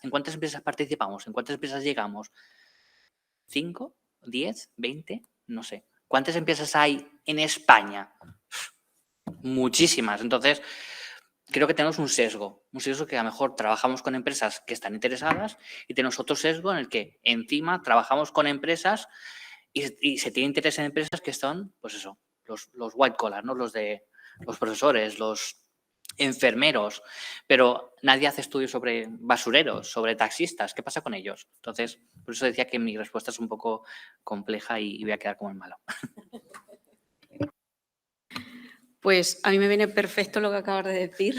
participamos? ¿En cuántas empresas llegamos? ¿5? ¿10? ¿20? No sé. ¿Cuántas empresas hay en España? Muchísimas. Entonces, creo que tenemos un sesgo que a lo mejor trabajamos con empresas que están interesadas y tenemos otro sesgo en el que encima trabajamos con empresas y se tiene interés en empresas que son, pues eso, los white collar, ¿no? Los profesores, los enfermeros, pero nadie hace estudios sobre basureros, sobre taxistas. ¿Qué pasa con ellos? Entonces, por eso decía que mi respuesta es un poco compleja y voy a quedar como el malo. Pues a mí me viene perfecto lo que acabas de decir,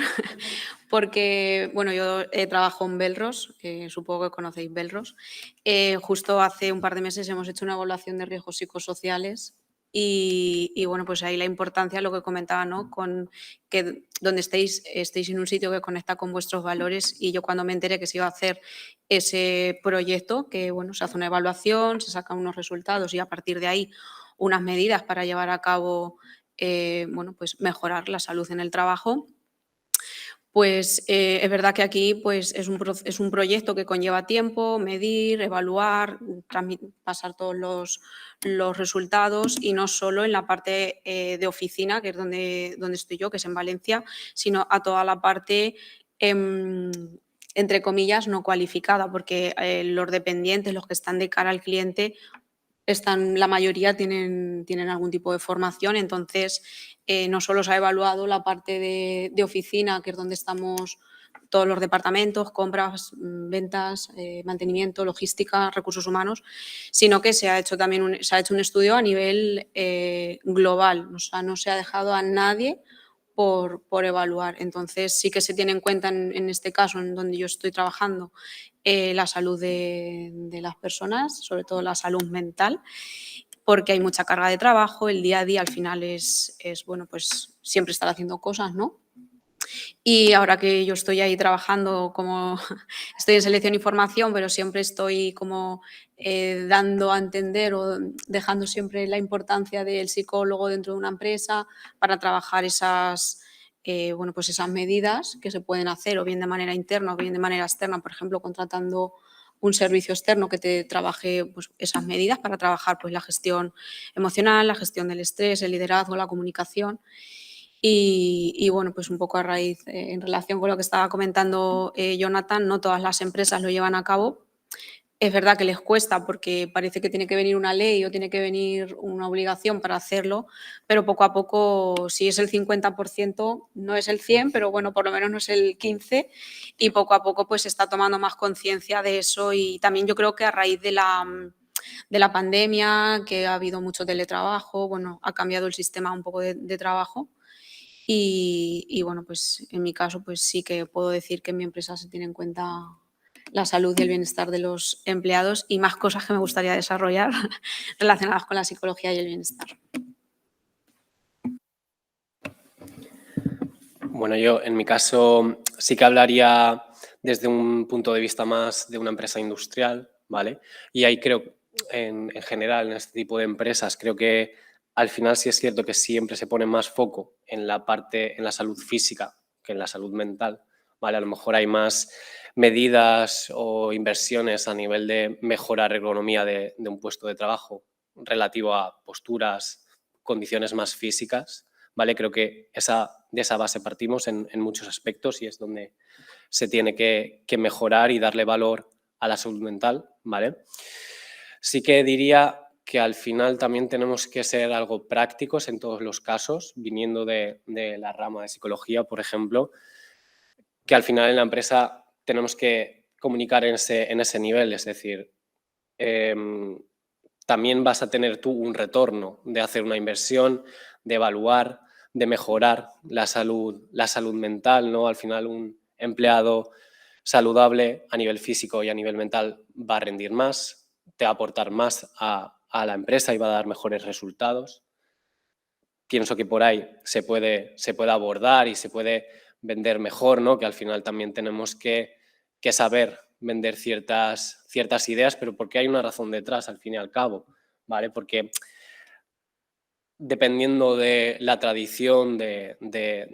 porque bueno, yo trabajo en Belros, supongo que conocéis Belros. Justo hace un par de meses hemos hecho una evaluación de riesgos psicosociales y bueno, pues ahí la importancia, lo que comentaba, ¿no? Con que donde estéis en un sitio que conecta con vuestros valores, y yo cuando me enteré que se iba a hacer ese proyecto, que bueno, se hace una evaluación, se sacan unos resultados y a partir de ahí unas medidas para llevar a cabo bueno, pues mejorar la salud en el trabajo. Pues es verdad que aquí pues, es un proyecto que conlleva tiempo, medir, evaluar, pasar todos los resultados, y no solo en la parte de oficina, que es donde estoy yo, que es en Valencia, sino a toda la parte, entre comillas, no cualificada, porque los dependientes, los que están de cara al cliente, la mayoría tienen algún tipo de formación. Entonces no solo se ha evaluado la parte de oficina, que es donde estamos todos los departamentos, compras, ventas, mantenimiento, logística, recursos humanos, sino que se ha hecho también un estudio a nivel global. O sea, no se ha dejado a nadie por evaluar. Entonces sí que se tiene en cuenta en este caso, en donde yo estoy trabajando, la salud de las personas, sobre todo la salud mental, porque hay mucha carga de trabajo, el día a día al final es bueno, pues siempre estar haciendo cosas, ¿no? Y ahora que yo estoy ahí trabajando, como estoy en selección y formación, pero siempre estoy como dando a entender o dejando siempre la importancia del psicólogo dentro de una empresa para trabajar bueno, pues esas medidas que se pueden hacer o bien de manera interna o bien de manera externa, por ejemplo, contratando un servicio externo que te trabaje pues, esas medidas para trabajar pues, la gestión emocional, la gestión del estrés, el liderazgo, la comunicación. Y bueno, pues un poco a raíz, en relación con lo que estaba comentando Jonathan, no todas las empresas lo llevan a cabo. Es verdad que les cuesta porque parece que tiene que venir una ley o tiene que venir una obligación para hacerlo, pero poco a poco, si es el 50%, no es el 100%, pero bueno, por lo menos no es el 15%, y poco a poco pues se está tomando más conciencia de eso. Y también yo creo que a raíz de la pandemia, que ha habido mucho teletrabajo, bueno, ha cambiado el sistema un poco de trabajo. Y bueno, pues en mi caso pues sí que puedo decir que en mi empresa se tiene en cuenta la salud y el bienestar de los empleados, y más cosas que me gustaría desarrollar relacionadas con la psicología y el bienestar. Bueno, yo en mi caso sí que hablaría desde un punto de vista más de una empresa industrial, ¿vale? Y ahí creo, en general, en este tipo de empresas, creo que al final sí es cierto que siempre se pone más foco en la salud física que en la salud mental, ¿vale? A lo mejor hay más medidas o inversiones a nivel de mejorar ergonomía de un puesto de trabajo relativo a posturas, condiciones más físicas, ¿vale? Creo que de esa base partimos en muchos aspectos, y es donde se tiene que mejorar y darle valor a la salud mental, ¿vale? Sí que diría que al final también tenemos que ser algo prácticos en todos los casos, viniendo de la rama de psicología, por ejemplo, que al final en la empresa tenemos que comunicar en ese nivel, es decir, también vas a tener tú un retorno de hacer una inversión, de evaluar, de mejorar la salud mental, ¿no? Al final un empleado saludable a nivel físico y a nivel mental va a rendir más, te va a aportar más a la empresa y va a dar mejores resultados. Pienso que por ahí se puede abordar y se puede vender mejor, ¿no? Que al final también tenemos que saber vender ciertas ideas, pero porque hay una razón detrás, al fin y al cabo, ¿vale? Porque dependiendo de la tradición, de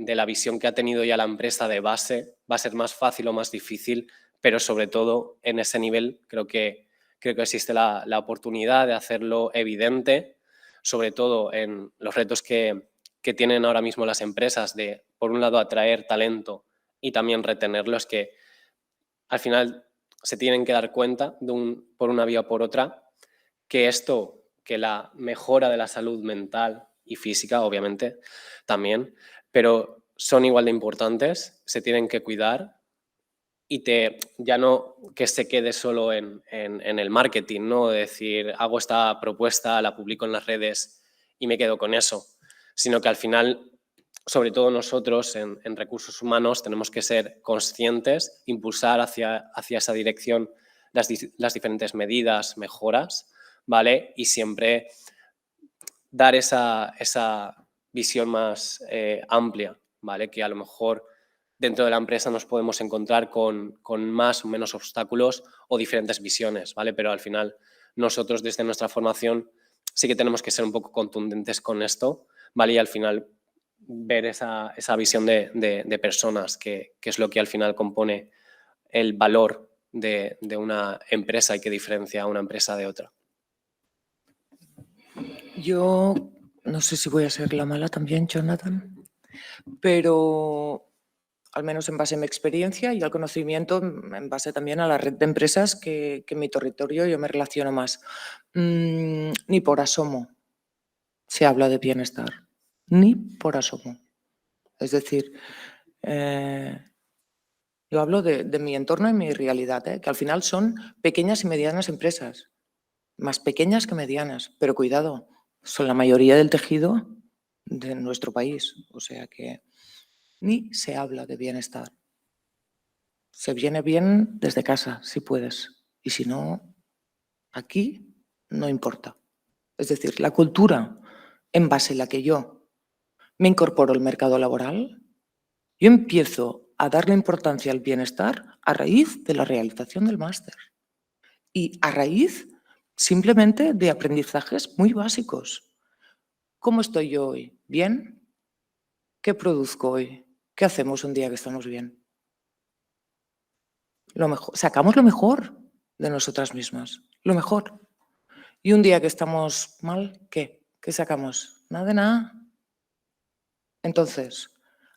la visión que ha tenido ya la empresa de base, va a ser más fácil o más difícil, pero sobre todo en ese nivel creo que existe la oportunidad de hacerlo evidente, sobre todo en los retos que tienen ahora mismo las empresas de, por un lado, atraer talento y también retenerlo, es que al final se tienen que dar cuenta, por una vía o por otra, que la mejora de la salud mental y física, obviamente, también, pero son igual de importantes, se tienen que cuidar y ya no que se quede solo en el marketing, ¿no? De decir, hago esta propuesta, la publico en las redes y me quedo con eso, sino que al final, sobre todo nosotros en recursos humanos, tenemos que ser conscientes, impulsar hacia esa dirección las diferentes medidas, mejoras, ¿vale? Y siempre dar esa visión más amplia, ¿vale? Que a lo mejor dentro de la empresa nos podemos encontrar con más o menos obstáculos o diferentes visiones, ¿vale? Pero al final nosotros desde nuestra formación sí que tenemos que ser un poco contundentes con esto, ¿vale? Y al final ver esa visión de personas, que es lo que al final compone el valor de una empresa y que diferencia a una empresa de otra. Yo no sé si voy a ser la mala también, Jonathan, pero al menos en base a mi experiencia y al conocimiento, en base también a la red de empresas que en mi territorio yo me relaciono más. Ni por asomo se habla de bienestar, ni por asomo. Es decir, yo hablo de mi entorno y mi realidad, que al final son pequeñas y medianas empresas, más pequeñas que medianas, pero cuidado, son la mayoría del tejido de nuestro país, o sea que ni se habla de bienestar. Se viene bien desde casa, si puedes, y si no, aquí no importa. Es decir, la cultura en base a la que yo me incorporo al mercado laboral, yo empiezo a darle importancia al bienestar a raíz de la realización del máster y a raíz simplemente de aprendizajes muy básicos. ¿Cómo estoy yo hoy? ¿Bien? ¿Qué produzco hoy? ¿Qué hacemos un día que estamos bien? Sacamos lo mejor de nosotras mismas, lo mejor. Y un día que estamos mal, ¿qué? ¿Qué sacamos? Nada de nada. Entonces,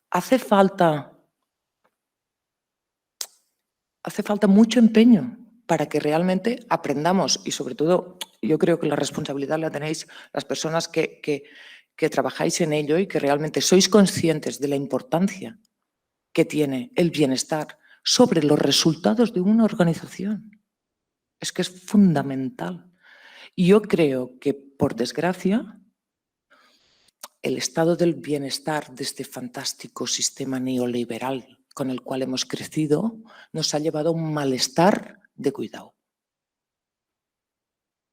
hace falta mucho empeño para que realmente aprendamos y sobre todo yo creo que la responsabilidad la tenéis las personas que trabajáis en ello y que realmente sois conscientes de la importancia que tiene el bienestar sobre los resultados de una organización. Es que es fundamental. Y yo creo que, por desgracia, el estado del bienestar de este fantástico sistema neoliberal con el cual hemos crecido nos ha llevado a un malestar de cuidado.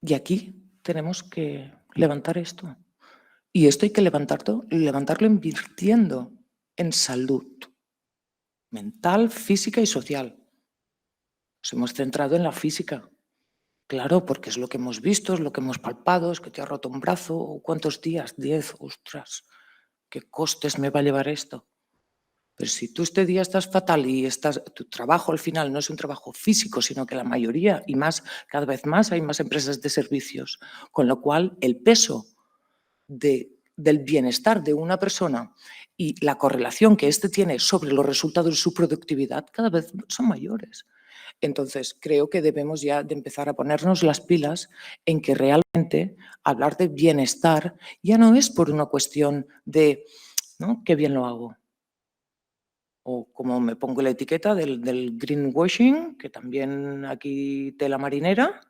Y aquí tenemos que levantar esto. Y esto hay que levantarlo invirtiendo en salud mental, física y social. Nos hemos centrado en la física. Claro, porque es lo que hemos visto, es lo que hemos palpado, es que te ha roto un brazo, o ¿cuántos días? 10, ostras, ¿qué costes me va a llevar esto? Pero si tú este día estás fatal y tu trabajo al final no es un trabajo físico, sino que la mayoría y más, cada vez más hay más empresas de servicios, con lo cual el peso del bienestar de una persona y la correlación que éste tiene sobre los resultados de su productividad cada vez son mayores. Entonces, creo que debemos ya de empezar a ponernos las pilas en que realmente hablar de bienestar ya no es por una cuestión de, ¿no?, qué bien lo hago. O como me pongo la etiqueta del greenwashing, que también aquí tela marinera.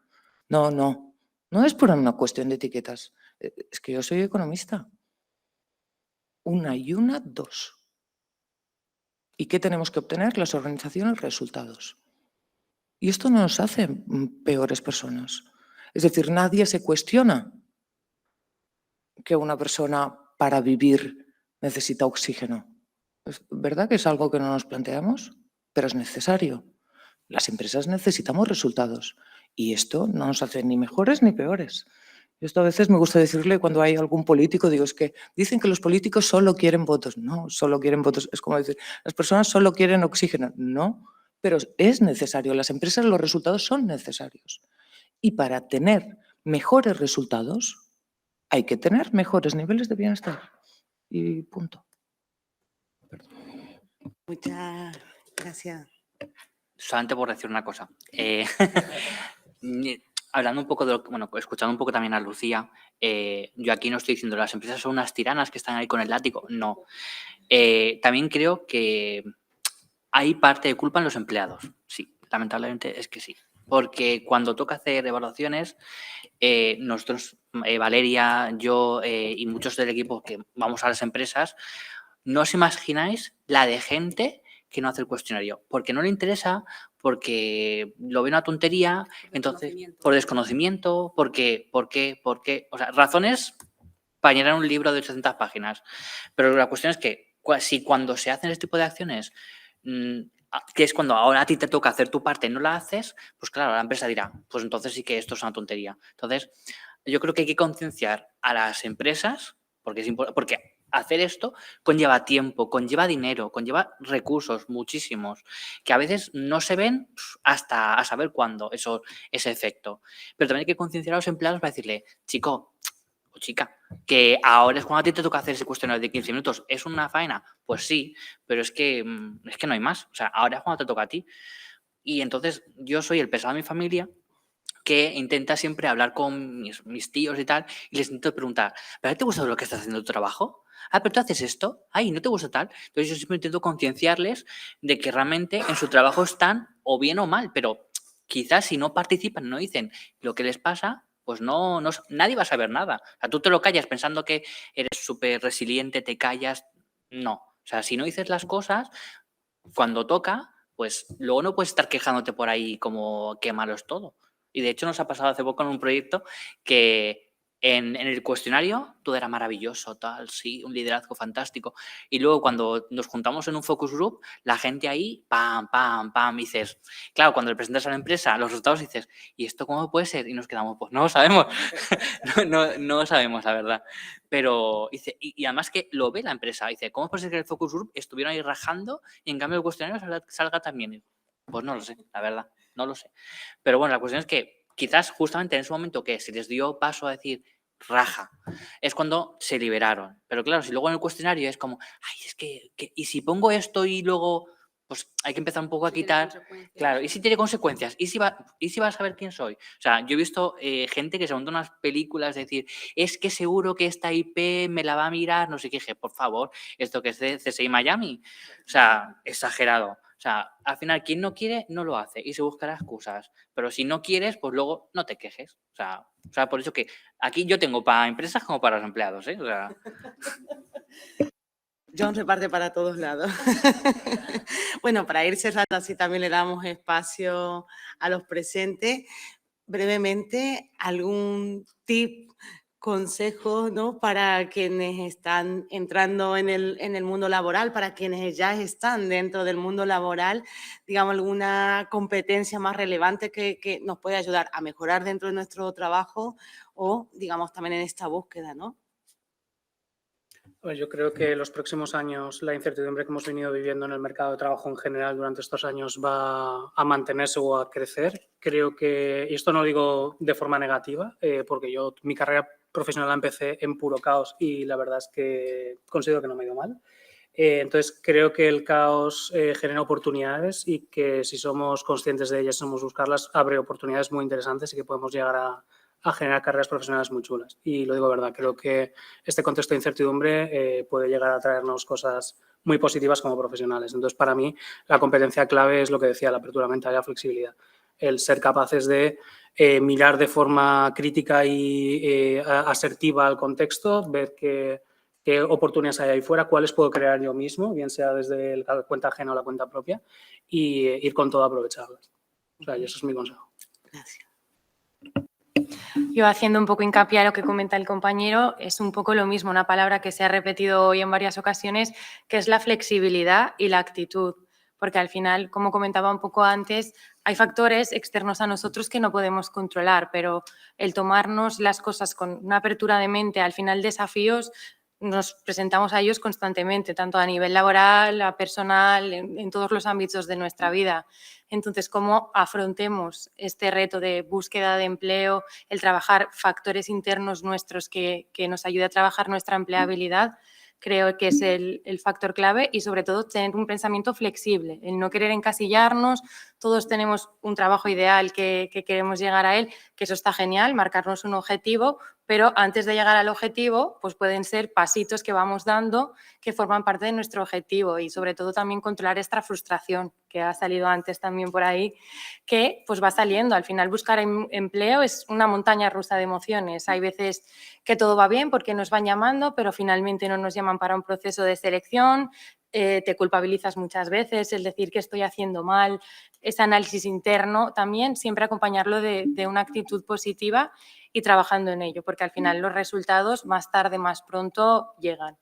No es por una cuestión de etiquetas. Es que yo soy economista. Una y una, dos. ¿Y qué tenemos que obtener? Las organizaciones, resultados. Y esto no nos hace peores personas. Es decir, nadie se cuestiona que una persona para vivir necesita oxígeno. ¿Es verdad que es algo que no nos planteamos? Pero es necesario. Las empresas necesitamos resultados y esto no nos hace ni mejores ni peores. Esto a veces me gusta decirle cuando hay algún político, digo, es que dicen que los políticos solo quieren votos. No, solo quieren votos. Es como decir, las personas solo quieren oxígeno. No, pero es necesario. Las empresas, los resultados son necesarios. Y para tener mejores resultados hay que tener mejores niveles de bienestar. Y punto. Muchas gracias. Solamente por decir una cosa. Hablando un poco de escuchando un poco también a Lucía, yo aquí no estoy diciendo las empresas son unas tiranas que están ahí con el látigo, no. También creo que hay parte de culpa en los empleados, sí, lamentablemente es que sí. Porque cuando toca hacer evaluaciones, nosotros, Valeria, yo y muchos del equipo que vamos a las empresas, no os imagináis la de gente que no hace el cuestionario, porque no le interesa, porque lo ve una tontería, entonces por desconocimiento, ¿por qué? O sea, razones para llenar un libro de 800 páginas. Pero la cuestión es que si cuando se hacen este tipo de acciones, que es cuando ahora a ti te toca hacer tu parte, no la haces, pues claro, la empresa dirá, pues entonces sí que esto es una tontería. Entonces, yo creo que hay que concienciar a las empresas, porque hacer esto conlleva tiempo, conlleva dinero, conlleva recursos muchísimos, que a veces no se ven hasta a saber cuándo ese efecto. Pero también hay que concienciar a los empleados para decirle, chico o chica, que ahora es cuando a ti te toca hacer ese cuestionario de 15 minutos. ¿Es una faena? Pues sí, pero es que no hay más. O sea, ahora es cuando te toca a ti. Y entonces yo soy el pesado de mi familia que intenta siempre hablar con mis tíos y tal, y les intento preguntar, ¿pero a ti te gusta lo que estás haciendo tu trabajo? Ah, pero tú haces esto, ay, ¿no te gusta tal? Entonces yo siempre intento concienciarles de que realmente en su trabajo están o bien o mal, pero quizás si no participan, no dicen lo que les pasa, pues nadie va a saber nada. O sea, tú te lo callas pensando que eres súper resiliente, te callas, no. O sea, si no dices las cosas, cuando toca, pues luego no puedes estar quejándote por ahí como qué malo es todo. Y de hecho nos ha pasado hace poco en un proyecto que en el cuestionario todo era maravilloso, tal, sí, un liderazgo fantástico. Y luego cuando nos juntamos en un focus group, la gente ahí, pam, pam, pam, y dices, claro, cuando le presentas a la empresa los resultados dices, ¿y esto cómo puede ser? Y nos quedamos, pues no lo sabemos, no lo sabemos, la verdad. Pero dice, y además que lo ve la empresa, dice, ¿cómo puede ser que el focus group estuvieron ahí rajando y en cambio el cuestionario salga también? Pues no lo sé, la verdad, no lo sé. Pero bueno, la cuestión es que quizás justamente en ese momento que se les dio paso a decir raja, es cuando se liberaron. Pero claro, si luego en el cuestionario es como, ay, es que y si pongo esto y luego, pues hay que empezar un poco a quitar. Claro, ¿y si tiene consecuencias? ¿Y si va a saber quién soy? O sea, yo he visto gente que se monta unas películas de decir, es que seguro que esta IP me la va a mirar, no sé qué, dije, por favor, esto que es de CSI Miami. O sea, exagerado. O sea, al final, quien no quiere, no lo hace y se buscará excusas. Pero si no quieres, pues luego no te quejes. O sea, por eso que aquí yo tengo para empresas como para los empleados, ¿eh? O sea... John reparte para todos lados. Bueno, para ir cerrando, así también le damos espacio a los presentes. Brevemente, algún tip, consejo, ¿no? Para quienes están entrando en el mundo laboral, para quienes ya están dentro del mundo laboral, digamos, alguna competencia más relevante que nos puede ayudar a mejorar dentro de nuestro trabajo o, digamos, también en esta búsqueda, ¿no? Pues yo creo que los próximos años la incertidumbre que hemos venido viviendo en el mercado de trabajo en general durante estos años va a mantenerse o a crecer. Creo que, y esto no lo digo de forma negativa, porque yo mi carrera profesional la empecé en puro caos y la verdad es que considero que no me ha ido mal. Entonces creo que el caos genera oportunidades y que si somos conscientes de ellas, somos buscarlas, abre oportunidades muy interesantes y que podemos llegar a generar carreras profesionales muy chulas. Y lo digo de verdad, creo que este contexto de incertidumbre puede llegar a traernos cosas muy positivas como profesionales. Entonces, para mí, la competencia clave es lo que decía, la apertura mental y la flexibilidad. El ser capaces de mirar de forma crítica y asertiva al contexto, ver qué oportunidades hay ahí fuera, cuáles puedo crear yo mismo, bien sea desde la cuenta ajena o la cuenta propia, y ir con todo a aprovecharlas. O sea, y eso es mi consejo. Gracias. Yo haciendo un poco hincapié a lo que comenta el compañero, es un poco lo mismo, una palabra que se ha repetido hoy en varias ocasiones, que es la flexibilidad y la actitud. porque al final, como comentaba un poco antes, hay factores externos a nosotros que no podemos controlar, pero el tomarnos las cosas con una apertura de mente, al final desafíos, nos presentamos a ellos constantemente, tanto a nivel laboral, a personal, en todos los ámbitos de nuestra vida. Entonces, cómo afrontemos este reto de búsqueda de empleo, el trabajar factores internos nuestros que nos ayude a trabajar nuestra empleabilidad, creo que es el factor clave y sobre todo tener un pensamiento flexible, el no querer encasillarnos. Todos tenemos un trabajo ideal que queremos llegar a él, que eso está genial, marcarnos un objetivo, pero antes de llegar al objetivo, pues pueden ser pasitos que vamos dando que forman parte de nuestro objetivo y sobre todo también controlar esta frustración que ha salido antes también por ahí, que pues va saliendo. Al final buscar empleo es una montaña rusa de emociones. Hay veces que todo va bien porque nos van llamando, pero finalmente no nos llaman para un proceso de selección, te culpabilizas muchas veces, el decir que estoy haciendo mal, ese análisis interno también, siempre acompañarlo de una actitud positiva y trabajando en ello, porque al final los resultados más tarde, más pronto llegan.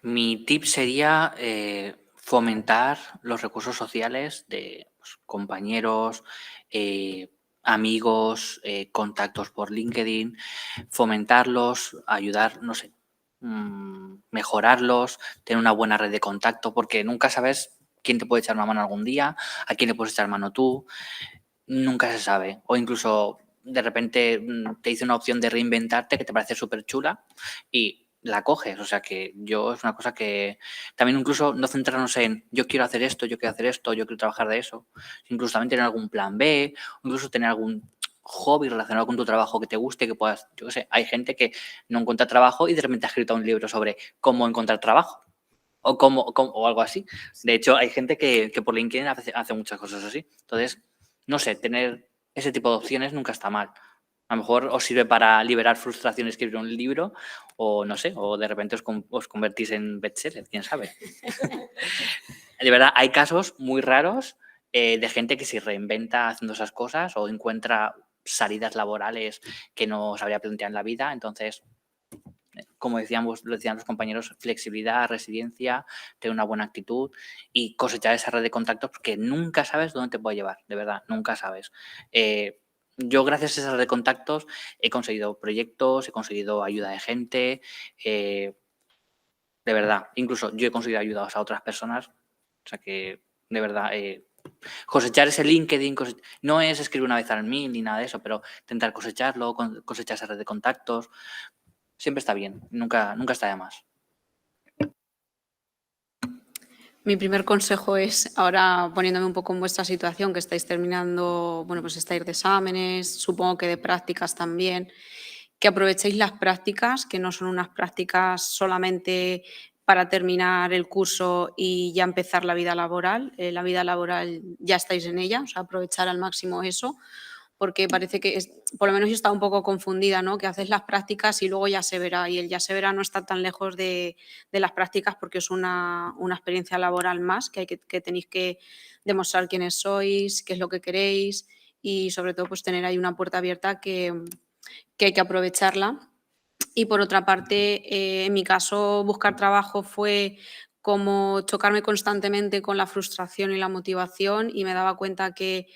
Mi tip sería fomentar los recursos sociales de pues, compañeros, amigos, contactos por LinkedIn, fomentarlos, ayudar, no sé, mejorarlos, tener una buena red de contacto, porque nunca sabes quién te puede echar una mano algún día, a quién le puedes echar mano tú, nunca se sabe. O incluso de repente te dice una opción de reinventarte que te parece súper chula y la coges. O sea que yo es una cosa que también incluso no centrarnos en yo quiero hacer esto, yo quiero hacer esto, yo quiero trabajar de eso. Incluso también tener algún plan B, incluso tener algún hobby relacionado con tu trabajo que te guste, que puedas, yo qué sé, hay gente que no encuentra trabajo y de repente ha escrito un libro sobre cómo encontrar trabajo o o algo así. De hecho, hay gente que por LinkedIn hace muchas cosas así. Entonces, no sé, tener ese tipo de opciones nunca está mal. A lo mejor os sirve para liberar frustración escribir un libro o no sé, o de repente os convertís en bestseller, quién sabe. De verdad, hay casos muy raros de gente que se reinventa haciendo esas cosas o encuentra salidas laborales que no se habría planteado en la vida. Entonces, como lo decían los compañeros, flexibilidad, resiliencia, tener una buena actitud y cosechar esa red de contactos porque nunca sabes dónde te puede llevar, de verdad, nunca sabes. Yo gracias a esa red de contactos he conseguido proyectos, he conseguido ayuda de gente, de verdad, incluso yo he conseguido ayudar a otras personas, o sea que de verdad cosechar ese LinkedIn no es escribir una vez al mil ni nada de eso, pero intentar cosecharlo, cosechar esa red de contactos. Siempre está bien, nunca está de más. Mi primer consejo es, ahora poniéndome un poco en vuestra situación, que estáis terminando, bueno, pues estáis de exámenes, supongo que de prácticas también, que aprovechéis las prácticas, que no son unas prácticas solamente para terminar el curso y ya empezar la vida laboral. La vida laboral ya estáis en ella, o sea, aprovechar al máximo eso, porque parece que, por lo menos yo estaba un poco confundida, ¿no? Que haces las prácticas y luego ya se verá, y el ya se verá no está tan lejos de las prácticas porque es una experiencia laboral más, que tenéis que demostrar quiénes sois, qué es lo que queréis y sobre todo pues tener ahí una puerta abierta que hay que aprovecharla. Y por otra parte, en mi caso, buscar trabajo fue como chocarme constantemente con la frustración y la motivación y me daba cuenta que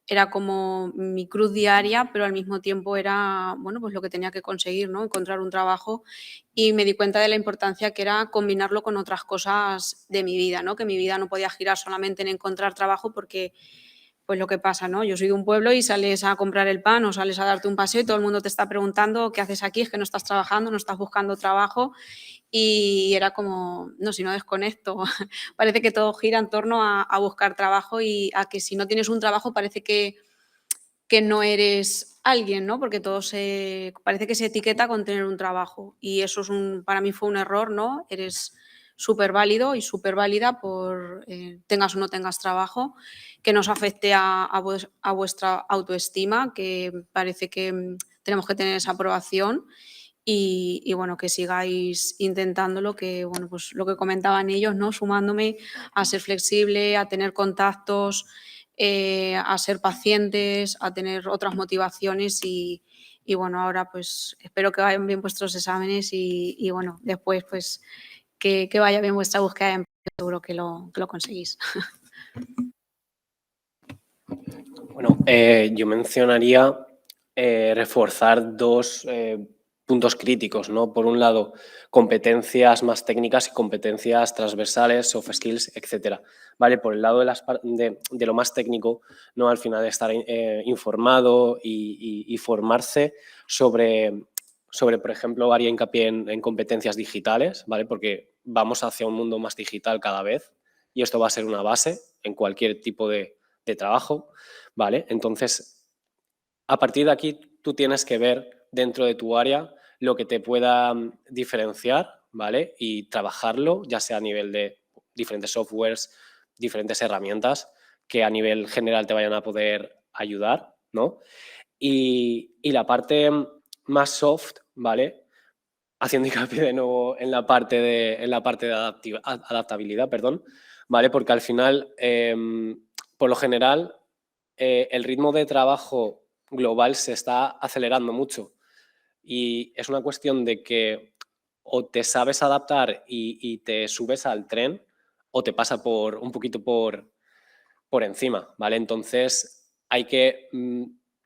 era como mi cruz diaria, pero al mismo tiempo era, bueno, pues lo que tenía que conseguir, ¿no? Encontrar un trabajo y me di cuenta de la importancia que era combinarlo con otras cosas de mi vida, ¿no? Que mi vida no podía girar solamente en encontrar trabajo porque pues lo que pasa, ¿no? Yo soy de un pueblo y sales a comprar el pan o sales a darte un paseo y todo el mundo te está preguntando qué haces aquí, es que no estás trabajando, no estás buscando trabajo y era como, no, si no desconecto, parece que todo gira en torno a buscar trabajo y a que si no tienes un trabajo parece que no eres alguien, ¿no? Porque parece que se etiqueta con tener un trabajo y eso para mí fue un error, ¿no? Eres súper válido y súper válida por tengas o no tengas trabajo, que nos afecte a vuestra autoestima, que parece que tenemos que tener esa aprobación y bueno, que sigáis intentándolo, que bueno, pues lo que comentaban ellos, ¿no? Sumándome a ser flexible, a tener contactos, a ser pacientes, a tener otras motivaciones y bueno, ahora pues espero que vayan bien vuestros exámenes y bueno, después pues que vaya bien vuestra búsqueda de empleo, seguro que lo conseguís. Bueno, yo mencionaría reforzar dos puntos críticos, ¿no? Por un lado, competencias más técnicas y competencias transversales, soft skills, etcétera. ¿Vale? Por el lado de lo más técnico, ¿no? Al final estar informado y formarse sobre, por ejemplo, haría hincapié en competencias digitales, ¿vale? Porque vamos hacia un mundo más digital cada vez y esto va a ser una base en cualquier tipo de trabajo, ¿vale? Entonces, a partir de aquí, tú tienes que ver dentro de tu área lo que te pueda diferenciar, ¿vale? Y trabajarlo, ya sea a nivel de diferentes softwares, diferentes herramientas que a nivel general te vayan a poder ayudar, ¿no? Y la parte más soft, ¿vale? Haciendo hincapié de nuevo en la parte de adaptabilidad, perdón, ¿vale? Porque al final, por lo general, el ritmo de trabajo global se está acelerando mucho y es una cuestión de que o te sabes adaptar y te subes al tren o te pasa un poquito por encima, ¿vale? Entonces hay que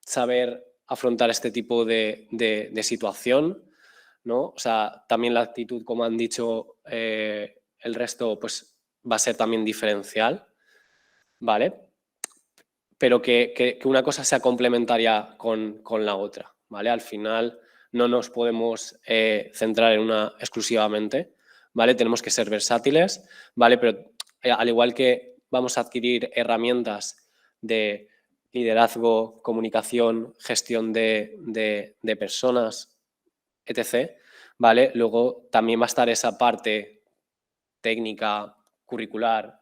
saber afrontar este tipo de situación, ¿no? O sea, también la actitud, como han dicho el resto, pues va a ser también diferencial, ¿vale? Pero que una cosa sea complementaria con la otra, ¿vale? Al final no nos podemos centrar en una exclusivamente, ¿vale? Tenemos que ser versátiles, ¿vale? Pero al igual que vamos a adquirir herramientas de liderazgo, comunicación, gestión de personas, etc., ¿vale? Luego también va a estar esa parte técnica, curricular,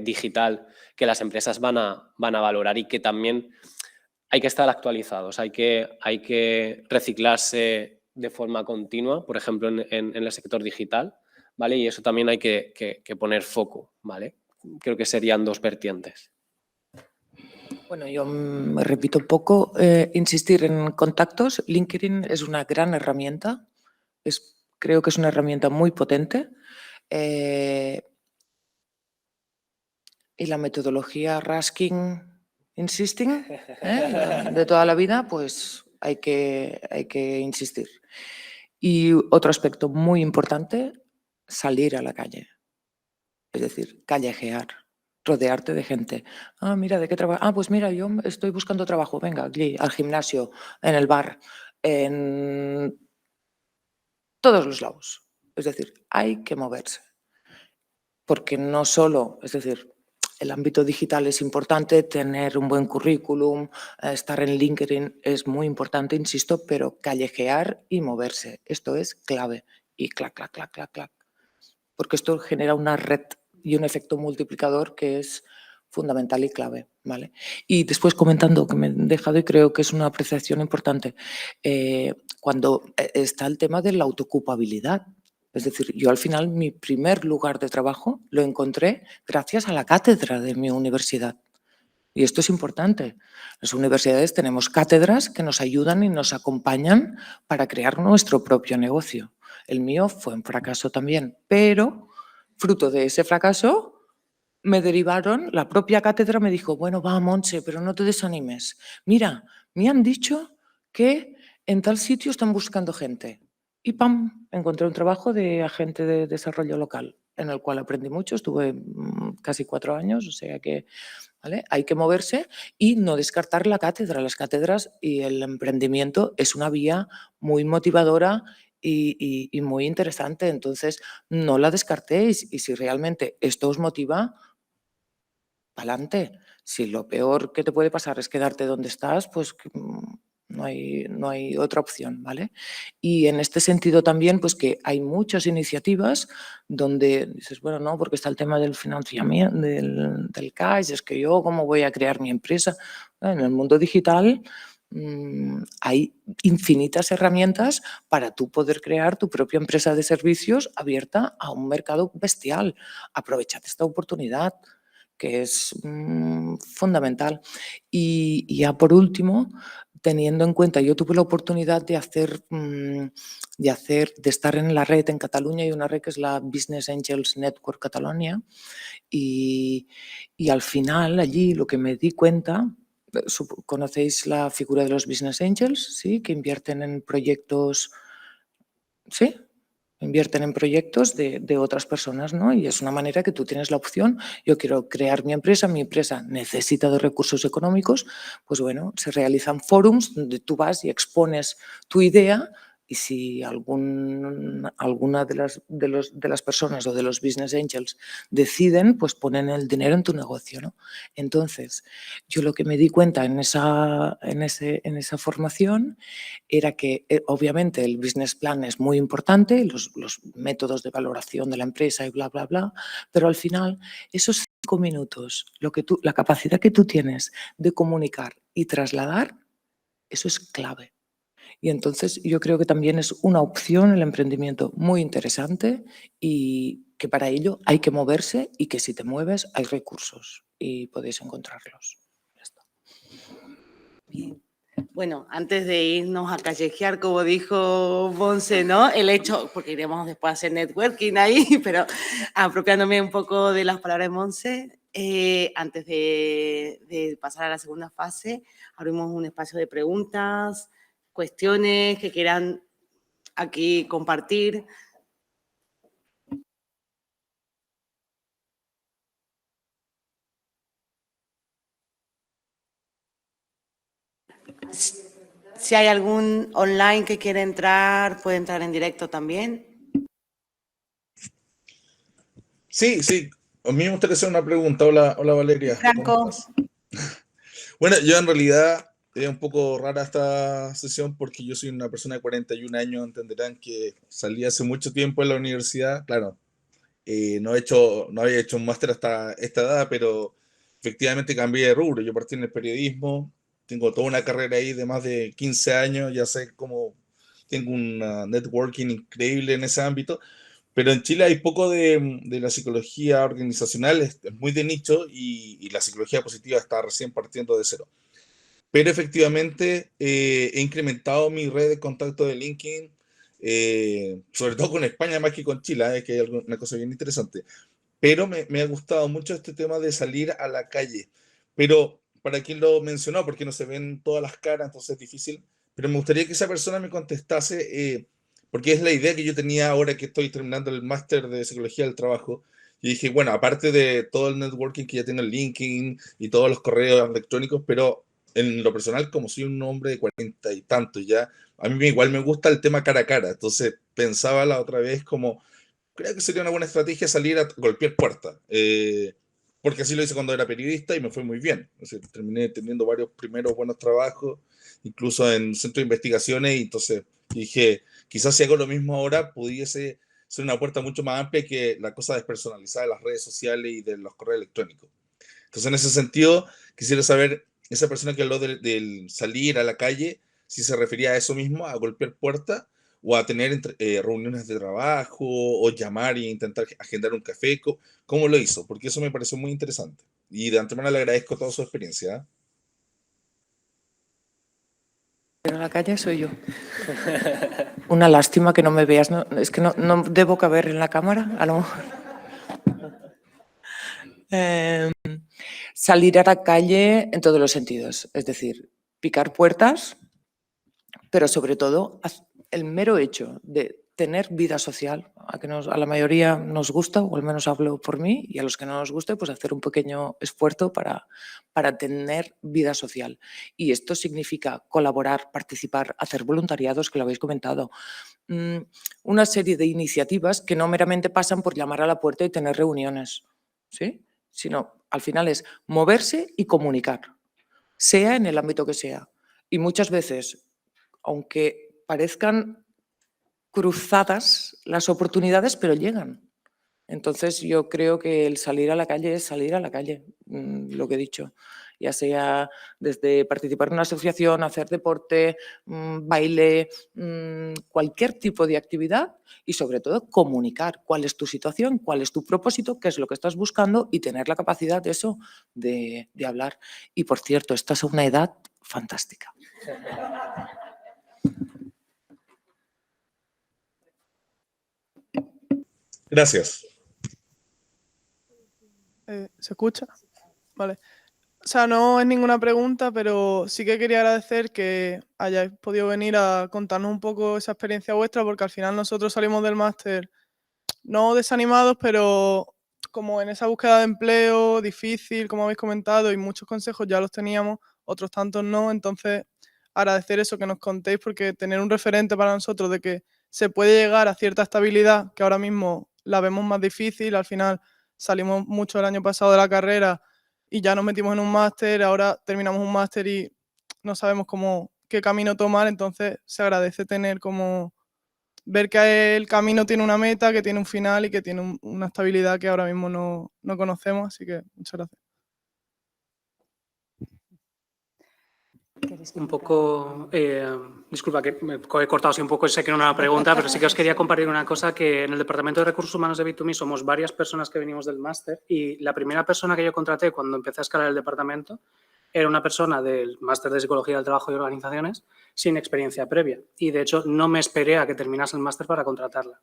digital, que las empresas van a valorar y que también hay que estar actualizados, hay que reciclarse de forma continua, por ejemplo, en el sector digital, ¿vale? Y eso también hay que poner foco, ¿vale? Creo que serían dos vertientes. Bueno, yo me repito un poco, insistir en contactos. LinkedIn es una gran herramienta, creo que es una herramienta muy potente. Y la metodología Raskin Insisting de toda la vida, pues hay que insistir. Y otro aspecto muy importante, salir a la calle. Es decir, callejear, rodearte de gente. Ah, mira, ¿de qué trabajo? Ah, pues mira, yo estoy buscando trabajo. Venga, allí, al gimnasio, en el bar, en todos los lados. Es decir, hay que moverse. Porque no solo, es decir, el ámbito digital es importante, tener un buen currículum, estar en LinkedIn es muy importante, insisto, pero callejear y moverse, esto es clave. Y clac, clac, clac, clac, clac. Porque esto genera una red y un efecto multiplicador que es fundamental y clave, ¿vale? Y después comentando, que me he dejado y creo que es una apreciación importante, cuando está el tema de la autoocupabilidad. Es decir, yo al final mi primer lugar de trabajo lo encontré gracias a la cátedra de mi universidad. Y esto es importante. Las universidades tenemos cátedras que nos ayudan y nos acompañan para crear nuestro propio negocio. El mío fue un fracaso también, pero fruto de ese fracaso me derivaron, la propia cátedra me dijo, bueno, va, Montse, pero no te desanimes. Mira, me han dicho que en tal sitio están buscando gente. Y ¡pam! Encontré un trabajo de agente de desarrollo local, en el cual aprendí mucho, estuve casi 4 años, o sea que, ¿vale? Hay que moverse y no descartar la cátedra. Las cátedras y el emprendimiento es una vía muy motivadora y muy interesante, entonces no la descartéis y si realmente esto os motiva, pa'lante. Si lo peor que te puede pasar es quedarte donde estás, pues no hay otra opción, ¿vale? Y en este sentido también, pues que hay muchas iniciativas donde dices, bueno, no, porque está el tema del financiamiento, del cash, es que yo, ¿cómo voy a crear mi empresa? En el mundo digital hay infinitas herramientas para tú poder crear tu propia empresa de servicios abierta a un mercado bestial. Aprovechad esta oportunidad, que es fundamental. Y ya por último, teniendo en cuenta, yo tuve la oportunidad de estar en la red en Cataluña, hay una red que es la Business Angels Network Catalonia, y al final allí lo que me di cuenta, ¿conocéis la figura de los Business Angels? ¿Sí? Que invierten en proyectos, ¿sí? Invierten en proyectos de otras personas, ¿no? Y es una manera que tú tienes la opción, yo quiero crear mi empresa necesita de recursos económicos, pues bueno, se realizan forums donde tú vas y expones tu idea y si alguna de las personas o de los business angels deciden, pues ponen el dinero en tu negocio, ¿no? Entonces, yo lo que me di cuenta en esa formación era que obviamente el business plan es muy importante, los métodos de valoración de la empresa y bla, bla, bla, pero al final esos 5 minutos, la capacidad que tú tienes de comunicar y trasladar, eso es clave. Y entonces yo creo que también es una opción el emprendimiento muy interesante y que para ello hay que moverse y que si te mueves hay recursos y podéis encontrarlos. Ya está. Bien. Bueno, antes de irnos a callejear, como dijo Monse, ¿no? El hecho, porque iremos después a hacer networking ahí, pero apropiándome un poco de las palabras de Monse, antes de pasar a la segunda fase, abrimos un espacio de preguntas, cuestiones que quieran aquí compartir. Si hay algún online que quiere entrar, puede entrar en directo también. Sí, sí. A mí me gustaría hacer una pregunta. Hola, Valeria. Franco. ¿Cómo estás? Bueno, yo en realidad es un poco rara esta sesión porque yo soy una persona de 41 años. Entenderán que salí hace mucho tiempo en la universidad. Claro, no había hecho un máster hasta esta edad, pero efectivamente cambié de rubro. Yo partí en el periodismo. Tengo toda una carrera ahí de más de 15 años. Ya sé cómo tengo un networking increíble en ese ámbito. Pero en Chile hay poco de la psicología organizacional, es muy de nicho y la psicología positiva está recién partiendo de cero. Pero efectivamente he incrementado mi red de contacto de LinkedIn, sobre todo con España más que con Chile, que hay una cosa bien interesante. Pero me ha gustado mucho este tema de salir a la calle. Pero para quien lo mencionó, porque no se ven todas las caras, entonces es difícil. Pero me gustaría que esa persona me contestase, porque es la idea que yo tenía ahora que estoy terminando el máster de psicología del trabajo. Y dije, bueno, aparte de todo el networking que ya tengo en LinkedIn y todos los correos electrónicos, pero en lo personal, como soy un hombre de 40 y tantos ya, a mí igual me gusta el tema cara a cara. Entonces pensaba la otra vez como creo que sería una buena estrategia salir a golpear puertas, porque así lo hice cuando era periodista y me fue muy bien. O sea, terminé teniendo varios primeros buenos trabajos, incluso en centro de investigaciones, y entonces dije, quizás si hago lo mismo ahora, pudiese ser una puerta mucho más amplia que la cosa despersonalizada de las redes sociales y de los correos electrónicos. Entonces, en ese sentido, quisiera saber, esa persona que habló del salir a la calle, si se refería a eso mismo, a golpear puertas, o a tener reuniones de trabajo, o llamar e intentar agendar un café. ¿Cómo lo hizo? Porque eso me pareció muy interesante. Y de antemano le agradezco toda su experiencia. ¿Eh? Pero en la calle soy yo. Una lástima que no me veas. ¿No? Es que no debo caber en la cámara, a lo mejor. Salir a la calle en todos los sentidos. Es decir, picar puertas, pero sobre todo el mero hecho de tener vida social, a la mayoría nos gusta, o al menos hablo por mí, y a los que no nos guste, pues hacer un pequeño esfuerzo para tener vida social. Y esto significa colaborar, participar, hacer voluntariados, que lo habéis comentado. Una serie de iniciativas que no meramente pasan por llamar a la puerta y tener reuniones, ¿sí? Sino al final es moverse y comunicar, sea en el ámbito que sea. Y muchas veces, aunque parezcan cruzadas las oportunidades, pero llegan. Entonces yo creo que el salir a la calle es salir a la calle, lo que he dicho, ya sea desde participar en una asociación, hacer deporte, baile, cualquier tipo de actividad y sobre todo comunicar cuál es tu situación, cuál es tu propósito, qué es lo que estás buscando y tener la capacidad de eso, de hablar. Y por cierto, estás a una edad fantástica. Gracias. ¿Se escucha? Vale. O sea, no es ninguna pregunta, pero sí que quería agradecer que hayáis podido venir a contarnos un poco esa experiencia vuestra, porque al final nosotros salimos del máster no desanimados, pero como en esa búsqueda de empleo difícil, como habéis comentado, y muchos consejos ya los teníamos, otros tantos no. Entonces, agradecer eso que nos contéis, porque tener un referente para nosotros de que se puede llegar a cierta estabilidad, que ahora mismo la vemos más difícil. Al final salimos mucho el año pasado de la carrera y ya nos metimos en un máster, ahora terminamos un máster y no sabemos qué camino tomar. Entonces se agradece tener ver que el camino tiene una meta, que tiene un final y que tiene una estabilidad que ahora mismo no conocemos. Así que muchas gracias. Un poco, disculpa que me he cortado así un poco, sé que no era una pregunta, pero sí que os quería compartir una cosa, que en el Departamento de Recursos Humanos de Bit2Me somos varias personas que venimos del máster, y la primera persona que yo contraté cuando empecé a escalar el departamento era una persona del máster de Psicología del Trabajo y Organizaciones sin experiencia previa, y de hecho no me esperé a que terminase el máster para contratarla.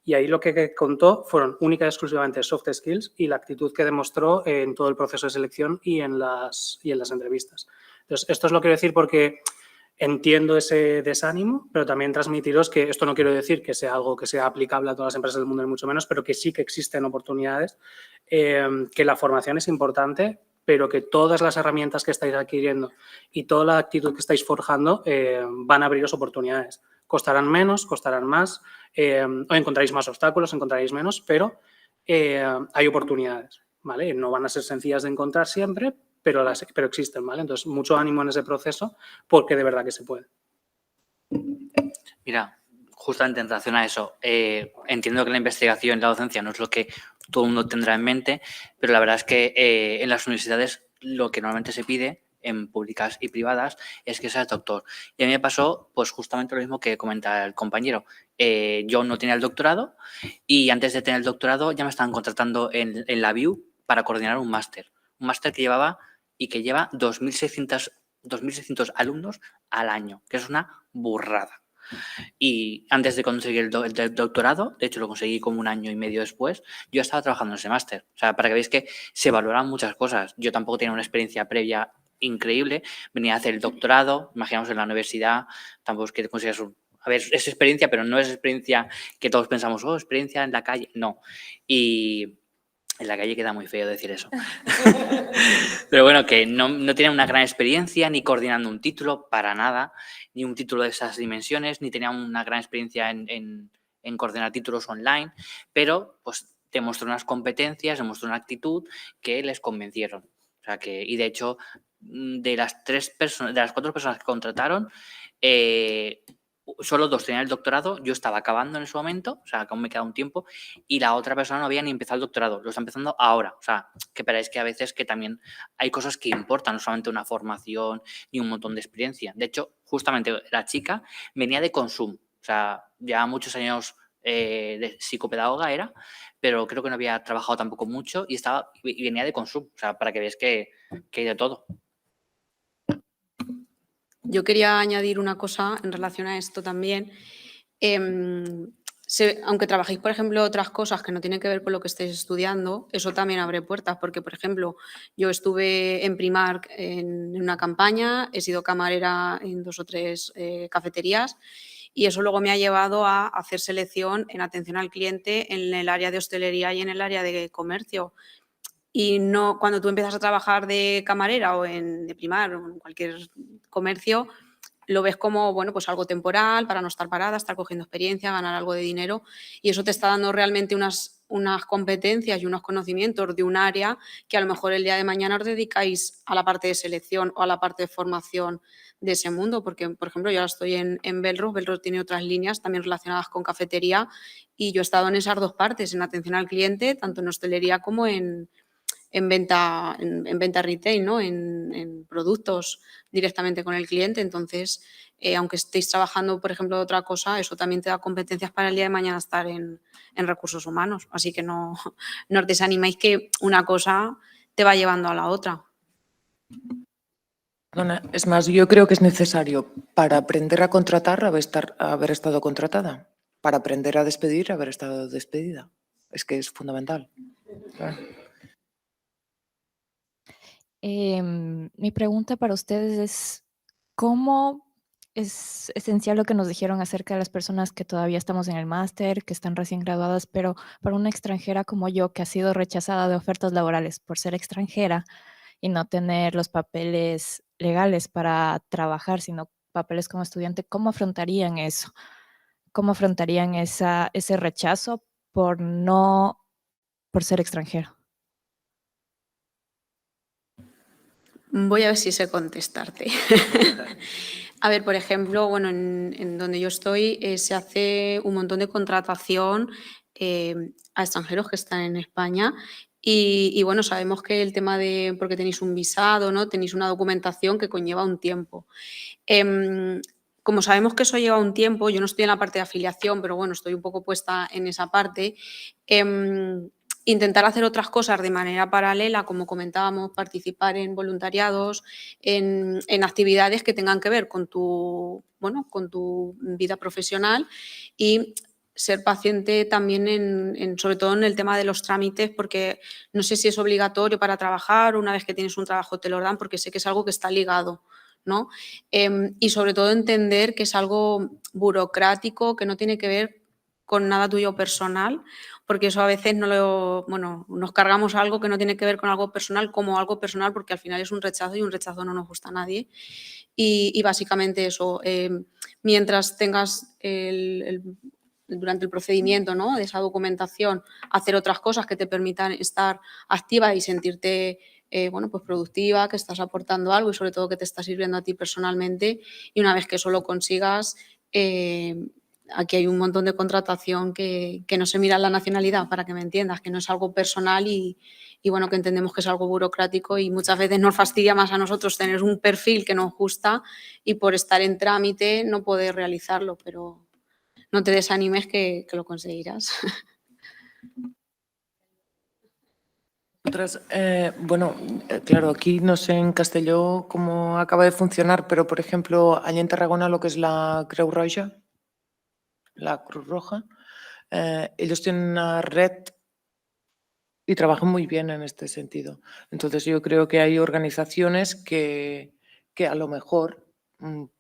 Y ahí lo que contó fueron única y exclusivamente soft skills y la actitud que demostró en todo el proceso de selección y en las entrevistas. Entonces, esto os lo quiero decir porque entiendo ese desánimo, pero también transmitiros que esto no quiero decir que sea algo que sea aplicable a todas las empresas del mundo, ni mucho menos, pero que sí que existen oportunidades, que la formación es importante, pero que todas las herramientas que estáis adquiriendo y toda la actitud que estáis forjando van a abriros oportunidades. Costarán menos, costarán más, o encontraréis más obstáculos, encontraréis menos, pero hay oportunidades, ¿vale? No van a ser sencillas de encontrar siempre, pero existen, ¿vale? Entonces, mucho ánimo en ese proceso porque de verdad que se puede. Mira, justamente en relación a eso, entiendo que la investigación y la docencia no es lo que todo el mundo tendrá en mente, pero la verdad es que en las universidades lo que normalmente se pide, en públicas y privadas, es que seas doctor. Y a mí me pasó pues justamente lo mismo que comenta el compañero. Yo no tenía el doctorado y antes de tener el doctorado ya me estaban contratando en la BIU para coordinar un máster que llevaba y que lleva 2.600 alumnos al año, que es una burrada. Y antes de conseguir el doctorado, de hecho lo conseguí como 1 año y medio después, yo estaba trabajando en ese máster. O sea, para que veáis que se valoran muchas cosas. Yo tampoco tenía una experiencia previa increíble, venía a hacer el doctorado, imaginamos en la universidad, tampoco es que consigas a ver, es experiencia, pero no es experiencia que todos pensamos, oh, experiencia en la calle, no. Y en la calle queda muy feo decir eso. Pero bueno, que no tenía una gran experiencia ni coordinando un título, para nada, ni un título de esas dimensiones, ni tenía una gran experiencia en coordinar títulos online, pero pues demostró unas competencias, demostró una actitud que les convencieron. O sea que, y de hecho, de las 4 personas que contrataron, solo 2 tenían el doctorado, yo estaba acabando en ese momento, o sea, que aún me queda un tiempo, y la otra persona no había ni empezado el doctorado, lo está empezando ahora. O sea, que veréis que a veces que también hay cosas que importan, no solamente una formación ni un montón de experiencia. De hecho, justamente la chica venía de Consum, o sea, ya muchos años de psicopedagoga era, pero creo que no había trabajado tampoco mucho y venía de Consum, o sea, para que veáis que hay de todo. Yo quería añadir una cosa en relación a esto también. Aunque trabajéis, por ejemplo, otras cosas que no tienen que ver con lo que estáis estudiando, eso también abre puertas, porque, por ejemplo, yo estuve en Primark en una campaña, he sido camarera en 2 o 3 cafeterías, y eso luego me ha llevado a hacer selección en atención al cliente en el área de hostelería y en el área de comercio. Y no, cuando tú empiezas a trabajar de camarera o de Primark o en cualquier comercio, lo ves como, bueno, pues algo temporal para no estar parada, estar cogiendo experiencia, ganar algo de dinero, y eso te está dando realmente unas competencias y unos conocimientos de un área que a lo mejor el día de mañana os dedicáis a la parte de selección o a la parte de formación de ese mundo, porque, por ejemplo, yo ahora estoy en Belros tiene otras líneas también relacionadas con cafetería, y yo he estado en esas 2 partes, en atención al cliente, tanto en hostelería como en venta retail, ¿no? En productos directamente con el cliente. Entonces, aunque estéis trabajando, por ejemplo, de otra cosa, eso también te da competencias para el día de mañana estar en recursos humanos. Así que no os desaniméis, que una cosa te va llevando a la otra. Perdona, es más, yo creo que es necesario para aprender a contratar haber estado contratada, para aprender a despedir haber estado despedida. Es que es fundamental. Claro. Mi pregunta para ustedes es, ¿cómo es esencial lo que nos dijeron acerca de las personas que todavía estamos en el máster, que están recién graduadas, pero para una extranjera como yo, que ha sido rechazada de ofertas laborales por ser extranjera y no tener los papeles legales para trabajar, sino papeles como estudiante, ¿cómo afrontarían eso? ¿Cómo afrontarían ese rechazo por ser extranjero? Voy a ver si sé contestarte. A ver, por ejemplo, bueno, en donde yo estoy se hace un montón de contratación a extranjeros que están en España y, bueno, sabemos que el tema de, porque tenéis un visado, ¿no? Tenéis una documentación que conlleva un tiempo. Como sabemos que eso lleva un tiempo, yo no estoy en la parte de afiliación, pero bueno, estoy un poco puesta en esa parte. Intentar hacer otras cosas de manera paralela, como comentábamos, participar en voluntariados, en actividades que tengan que ver con tu vida profesional y ser paciente también sobre todo en el tema de los trámites, porque no sé si es obligatorio para trabajar, una vez que tienes un trabajo te lo dan, porque sé que es algo que está ligado, ¿no? Y sobre todo entender que es algo burocrático, que no tiene que ver con nada tuyo personal, porque eso a veces nos cargamos algo que no tiene que ver con algo personal como algo personal, porque al final es un rechazo y un rechazo no nos gusta a nadie. Y básicamente eso, mientras tengas durante el procedimiento, ¿no?, de esa documentación, hacer otras cosas que te permitan estar activa y sentirte pues productiva, que estás aportando algo y sobre todo que te está sirviendo a ti personalmente. Y una vez que eso lo consigas, aquí hay un montón de contratación que no se mira la nacionalidad, para que me entiendas, que no es algo personal y bueno, que entendemos que es algo burocrático y muchas veces nos fastidia más a nosotros tener un perfil que nos gusta y por estar en trámite no poder realizarlo, pero no te desanimes que lo conseguirás. Claro, aquí no sé en Castelló cómo acaba de funcionar, pero por ejemplo, allí en Tarragona lo que es la Creu Roja, la Cruz Roja, ellos tienen una red y trabajan muy bien en este sentido. Entonces yo creo que hay organizaciones que a lo mejor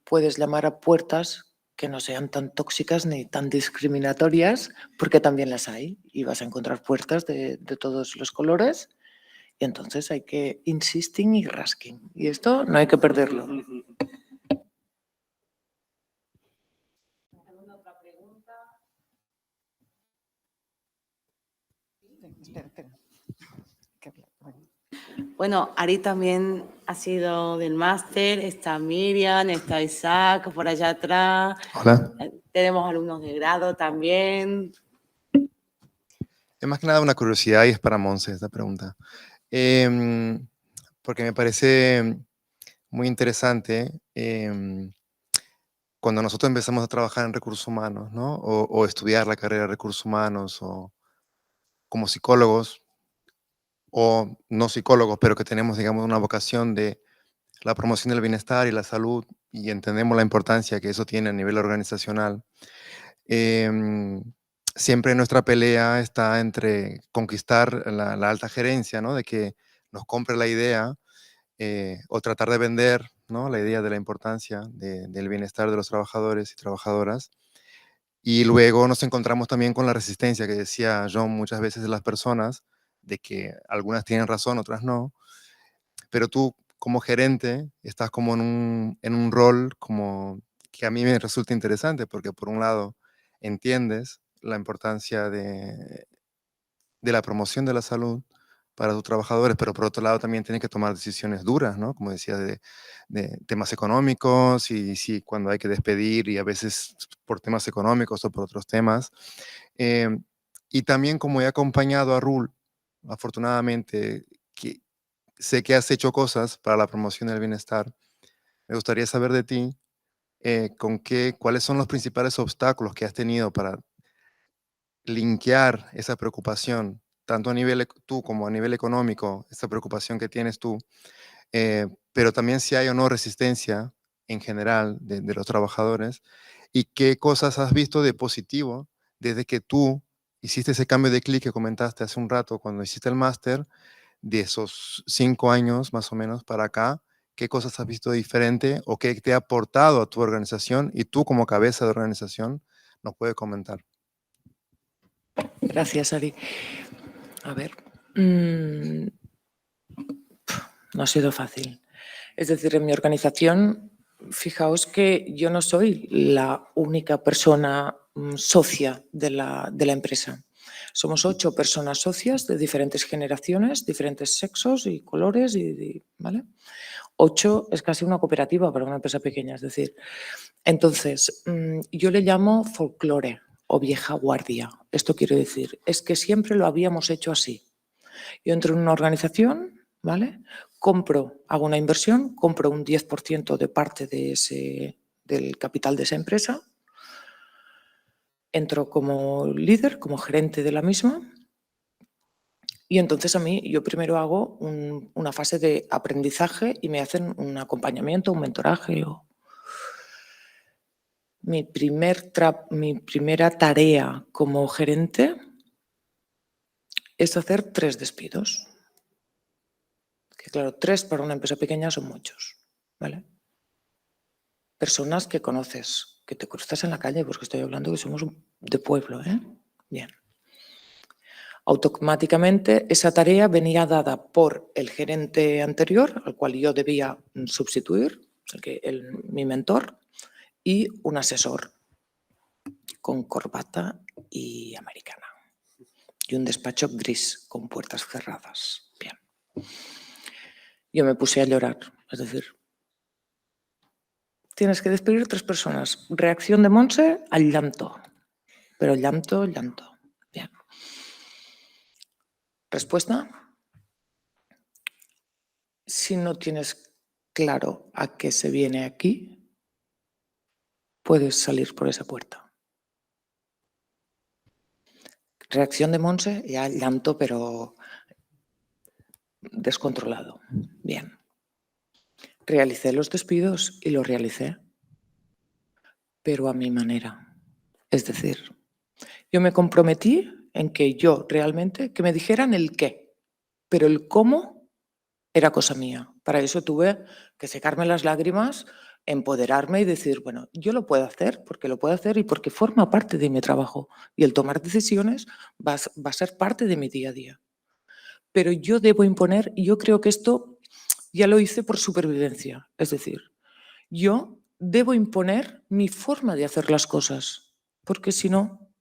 puedes llamar a puertas que no sean tan tóxicas ni tan discriminatorias, porque también las hay y vas a encontrar puertas de todos los colores y entonces hay que insisting y rasking y esto no hay que perderlo. Bueno, Ari también ha sido del máster, está Miriam, está Isaac por allá atrás. Hola. Tenemos alumnos de grado también. Es más que nada una curiosidad y es para Monse esta pregunta. Porque me parece muy interesante cuando nosotros empezamos a trabajar en recursos humanos, ¿no? O estudiar la carrera de recursos humanos o como psicólogos o no psicólogos, pero que tenemos, digamos, una vocación de la promoción del bienestar y la salud y entendemos la importancia que eso tiene a nivel organizacional. Siempre nuestra pelea está entre conquistar la alta gerencia, ¿no? De que nos compre la idea o tratar de vender, ¿no?, la idea de la importancia del bienestar de los trabajadores y trabajadoras. Y luego nos encontramos también con la resistencia que decía John muchas veces de las personas, de que algunas tienen razón, otras no. Pero tú como gerente estás como en un rol como que a mí me resulta interesante porque por un lado entiendes la importancia de la promoción de la salud para tus trabajadores, pero por otro lado también tienes que tomar decisiones duras, ¿no? Como decía, de temas económicos y sí, cuando hay que despedir y a veces por temas económicos o por otros temas. Y también como he acompañado a Rul, afortunadamente, que sé que has hecho cosas para la promoción del bienestar, me gustaría saber de ti cuáles son los principales obstáculos que has tenido para linkear esa preocupación, tanto a nivel tú como a nivel económico, esa preocupación que tienes tú, pero también si hay o no resistencia en general de los trabajadores, y qué cosas has visto de positivo desde que tú hiciste ese cambio de clic que comentaste hace un rato cuando hiciste el máster, de esos 5 años más o menos para acá, qué cosas has visto diferente o qué te ha aportado a tu organización, y tú como cabeza de organización nos puedes comentar. Gracias, Ari. A ver, no ha sido fácil. Es decir, en mi organización, fijaos que yo no soy la única persona socia de la empresa. Somos 8 personas socias de diferentes generaciones, diferentes sexos y colores, ¿vale? 8 es casi una cooperativa para una empresa pequeña, es decir. Entonces, yo le llamo folclore o vieja guardia. Esto quiere decir, es que siempre lo habíamos hecho así. Yo entro en una organización, ¿vale? Hago una inversión, compro un 10% de parte del capital de esa empresa, entro como líder, como gerente de la misma, y entonces yo primero hago una fase de aprendizaje y me hacen un acompañamiento, un mentoraje. Mi primera tarea como gerente es hacer 3 despidos. Que claro, 3 para una empresa pequeña son muchos, ¿vale? Personas que conoces, que te cruzas en la calle, porque estoy hablando que somos de pueblo, ¿eh? Bien. Automáticamente esa tarea venía dada por el gerente anterior, al cual yo debía sustituir, mi mentor, y un asesor con corbata y americana. Y un despacho gris con puertas cerradas. Bien. Yo me puse a llorar, es decir, tienes que despedir 3 personas. Reacción de Monse al llanto, pero llanto. Bien. Respuesta. Si no tienes claro a qué se viene aquí, puedes salir por esa puerta. Reacción de Monse, ya llanto, pero descontrolado. Bien. Realicé los despidos y los realicé, pero a mi manera. Es decir, yo me comprometí en que yo realmente, que me dijeran el qué, pero el cómo era cosa mía. Para eso tuve que secarme las lágrimas, empoderarme y decir, bueno, yo lo puedo hacer porque lo puedo hacer y porque forma parte de mi trabajo. Y el tomar decisiones va a ser parte de mi día a día. Pero yo debo imponer, y yo creo que esto ya lo hice por supervivencia. Es decir, yo debo imponer mi forma de hacer las cosas, porque si no,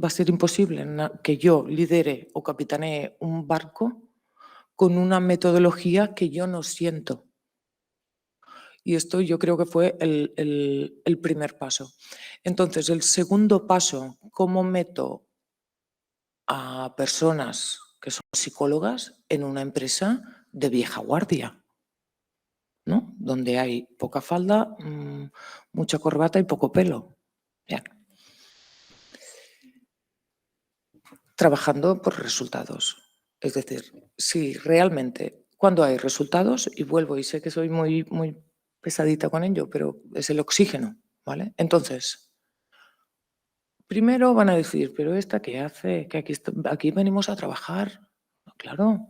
va a ser imposible que yo lidere o capitanee un barco con una metodología que yo no siento. Y esto yo creo que fue el primer paso. Entonces, el segundo paso, ¿cómo meto a personas que son psicólogas en una empresa de vieja guardia? ¿No? Donde hay poca falda, mucha corbata y poco pelo. Bien. Trabajando por resultados. Es decir, si realmente cuando hay resultados, y vuelvo y sé que soy muy pesadita con ello, pero es el oxígeno, ¿vale? Entonces, primero van a decir, pero ¿esta qué hace? Que aquí venimos a trabajar. Claro,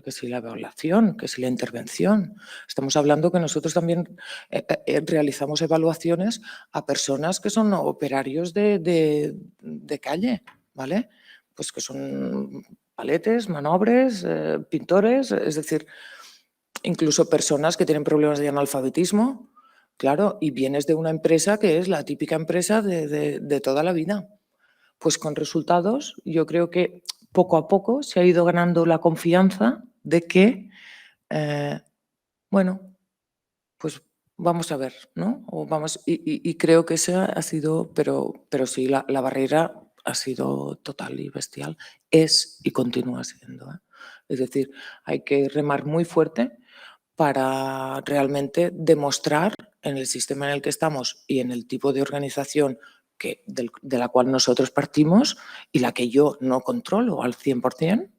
que si la evaluación, que si la intervención. Estamos hablando que nosotros también realizamos evaluaciones a personas que son operarios de calle, ¿vale? Pues que son paletes, manobres, pintores, es decir, incluso personas que tienen problemas de analfabetismo, claro, y vienes de una empresa que es la típica empresa de toda la vida. Pues con resultados, yo creo que poco a poco se ha ido ganando la confianza de que, bueno, pues vamos a ver, ¿no? Y creo que esa ha sido, pero sí, la barrera ha sido total y bestial. Es y continúa siendo, ¿eh? Es decir, hay que remar muy fuerte para realmente demostrar en el sistema en el que estamos y en el tipo de organización de la cual nosotros partimos y la que yo no controlo al 100%,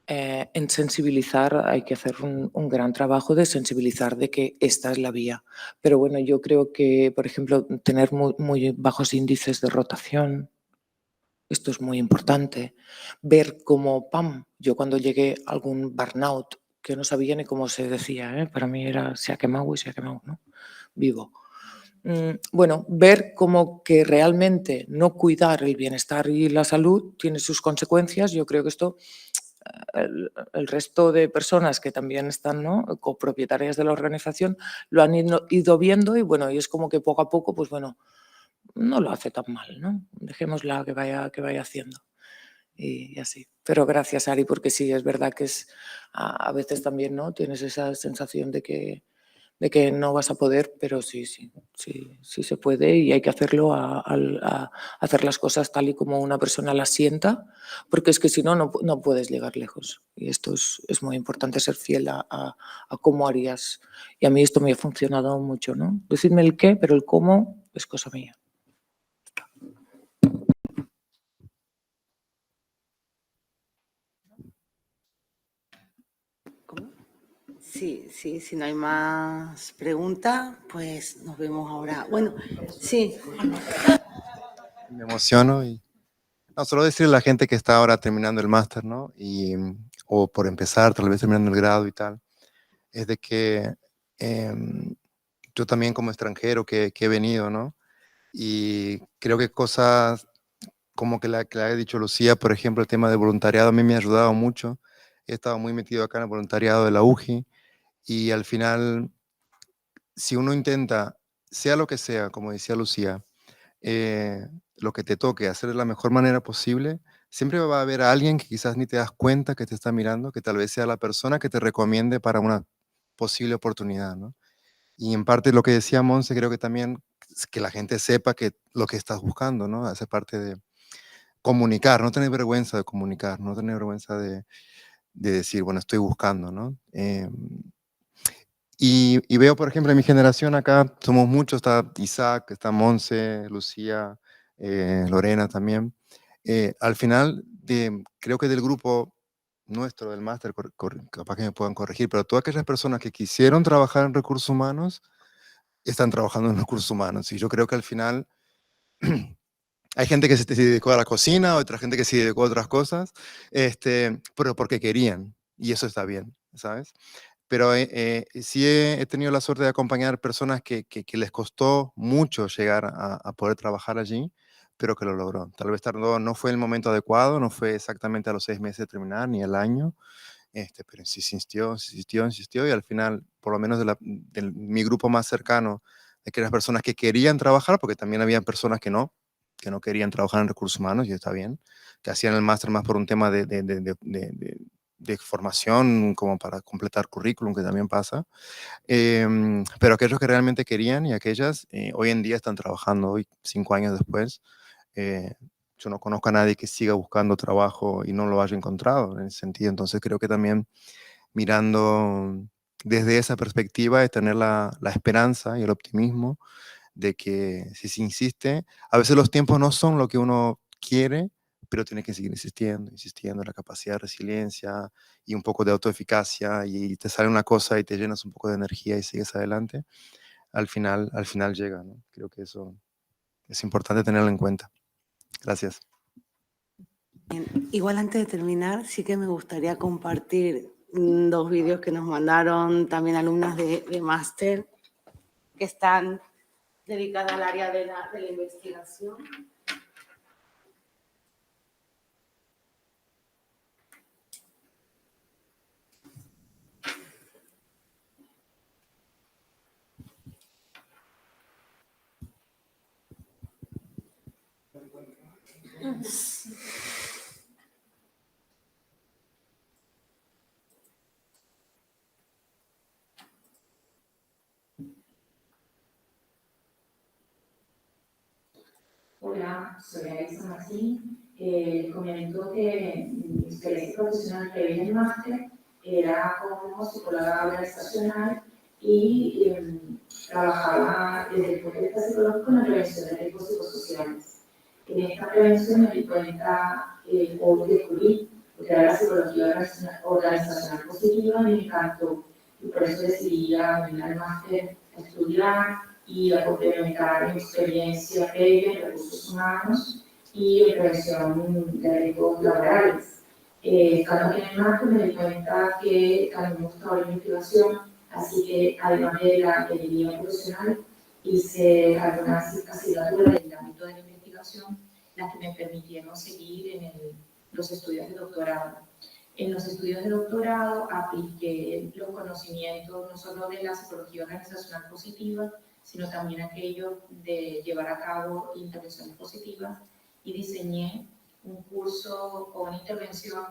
en sensibilizar, hay que hacer un gran trabajo de sensibilizar de que esta es la vía. Pero bueno, yo creo que, por ejemplo, tener muy bajos índices de rotación, esto es muy importante. Ver cómo, ¡pam!, yo cuando llegué a algún burnout, que no sabía ni cómo se decía, para mí era se ha quemado y se ha quemado, ¿no? Vivo. Bueno, ver cómo que realmente no cuidar el bienestar y la salud tiene sus consecuencias. Yo creo que esto, el resto de personas que también están, ¿no?, copropietarias de la organización, lo han ido viendo y bueno, y es como que poco a poco, pues bueno, no lo hace tan mal, ¿no? Dejémosla que vaya haciendo. Y así. Pero gracias, Ari, porque sí, es verdad que es a veces también, ¿no?, tienes esa sensación de que no vas a poder, pero sí se puede y hay que hacerlo, a hacer las cosas tal y como una persona las sienta, porque es que si no, no puedes llegar lejos. Y esto es muy importante, ser fiel a cómo harías. Y a mí esto me ha funcionado mucho, ¿no? Decidme el qué, pero el cómo es cosa mía. Sí, si no hay más preguntas, pues nos vemos ahora. Bueno, sí. Me emociono y no, solo decirle a la gente que está ahora terminando el máster, ¿no? O por empezar, tal vez terminando el grado y tal, es de que yo también como extranjero que he venido, ¿no? Y creo que cosas como que la ha dicho Lucía, por ejemplo, el tema del voluntariado a mí me ha ayudado mucho. He estado muy metido acá en el voluntariado de la UJI y al final, si uno intenta, sea lo que sea, como decía Lucía, lo que te toque hacer de la mejor manera posible, siempre va a haber alguien que quizás ni te das cuenta que te está mirando, que tal vez sea la persona que te recomiende para una posible oportunidad, ¿no? Y en parte lo que decía Monse, creo que también es que la gente sepa que lo que estás buscando, ¿no? Hace parte de comunicar, no tener vergüenza de comunicar, no tener vergüenza de decir, bueno, estoy buscando, ¿no? Y veo, por ejemplo, en mi generación acá, somos muchos, está Isaac, está Monse, Lucía, Lorena también. Al final, creo que del grupo nuestro, del máster, capaz que me puedan corregir, pero todas aquellas personas que quisieron trabajar en recursos humanos, están trabajando en recursos humanos. Y yo creo que al final hay gente que se dedicó a la cocina, otra gente que se dedicó a otras cosas, pero porque querían, y eso está bien, ¿sabes? Pero sí he tenido la suerte de acompañar personas que les costó mucho llegar a poder trabajar allí, pero que lo logró. Tal vez tardó, no fue el momento adecuado, no fue exactamente a los 6 meses de terminar, ni al año, pero sí insistió, y al final, por lo menos de mi grupo más cercano, de que las personas que querían trabajar, porque también había personas que no querían trabajar en recursos humanos, y está bien, que hacían el máster más por un tema de formación, como para completar currículum, que también pasa. Pero aquellos que realmente querían y aquellas, hoy en día están trabajando, hoy 5 años después. Yo no conozco a nadie que siga buscando trabajo y no lo haya encontrado en ese sentido. Entonces creo que también mirando desde esa perspectiva es tener la esperanza y el optimismo de que si se insiste, a veces los tiempos no son lo que uno quiere, pero tiene que seguir insistiendo, la capacidad de resiliencia y un poco de autoeficacia, y te sale una cosa y te llenas un poco de energía y sigues adelante, al final llega, ¿no? Creo que eso es importante tenerlo en cuenta. Gracias. Igual antes de terminar, sí que me gustaría compartir 2 vídeos que nos mandaron también alumnas de máster que están dedicadas al área de la investigación. Hola, soy Alisa Martín. Comentó que mi experiencia profesional previa en el máster era como psicóloga organizacional y trabajaba desde el punto de vista psicológico en la prevención de riesgos psicosociales. En esta prevención me di cuenta o descubrí porque era la psicología organizacional positiva y me encantó. Y por eso decidí venir al máster a estudiar y a complementar mi experiencia previa en recursos humanos y en prevención de riesgos laborales. Estando en el máster me di cuenta que también me gustaba la investigación, así que además de la ingeniería profesional, hice algunas asignaturas en el ámbito de la investigación, las que me permitieron seguir en los estudios de doctorado. En los estudios de doctorado apliqué los conocimientos no solo de la psicología organizacional positiva, sino también aquellos de llevar a cabo intervenciones positivas y diseñé un curso o una intervención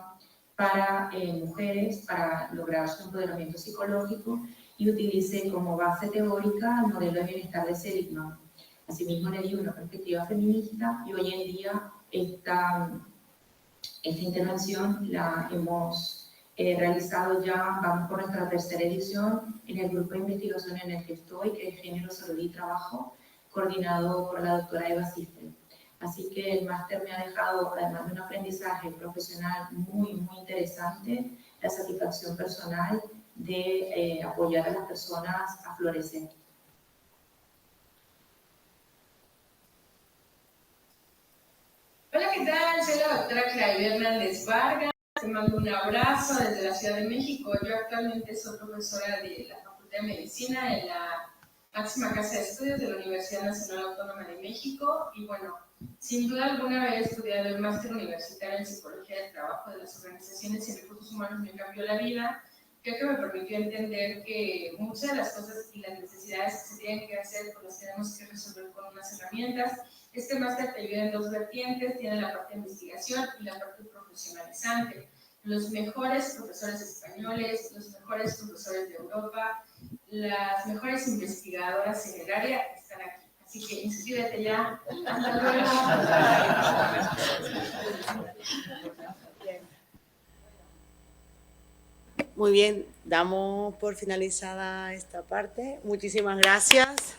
para mujeres para lograr su empoderamiento psicológico y utilicé como base teórica el modelo de bienestar de Seligman. Asimismo le di una perspectiva feminista y hoy en día esta intervención la hemos realizado ya, vamos por nuestra tercera edición en el grupo de investigación en el que estoy, que es Género, Salud y Trabajo, coordinado por la doctora Eva Sifel. Así que el máster me ha dejado, además de un aprendizaje profesional muy, muy interesante, la satisfacción personal de apoyar a las personas a florecer. Hola, ¿qué tal? Soy la doctora Claudia Hernández Vargas. Te mando un abrazo desde la Ciudad de México. Yo actualmente soy profesora de la Facultad de Medicina en la máxima casa de estudios de la Universidad Nacional Autónoma de México. Y bueno, sin duda alguna haber estudiado el máster universitario en Psicología del Trabajo de las Organizaciones y Recursos Humanos me cambió la vida. Creo que me permitió entender que muchas de las cosas y las necesidades que se tienen que hacer, pues las tenemos que resolver con unas herramientas. Este máster te ayuda en dos vertientes, tiene la parte de investigación y la parte profesionalizante. Los mejores profesores españoles, los mejores profesores de Europa, las mejores investigadoras en el área están aquí. Así que inscríbete ya. Hasta luego. Muy bien, damos por finalizada esta parte. Muchísimas gracias.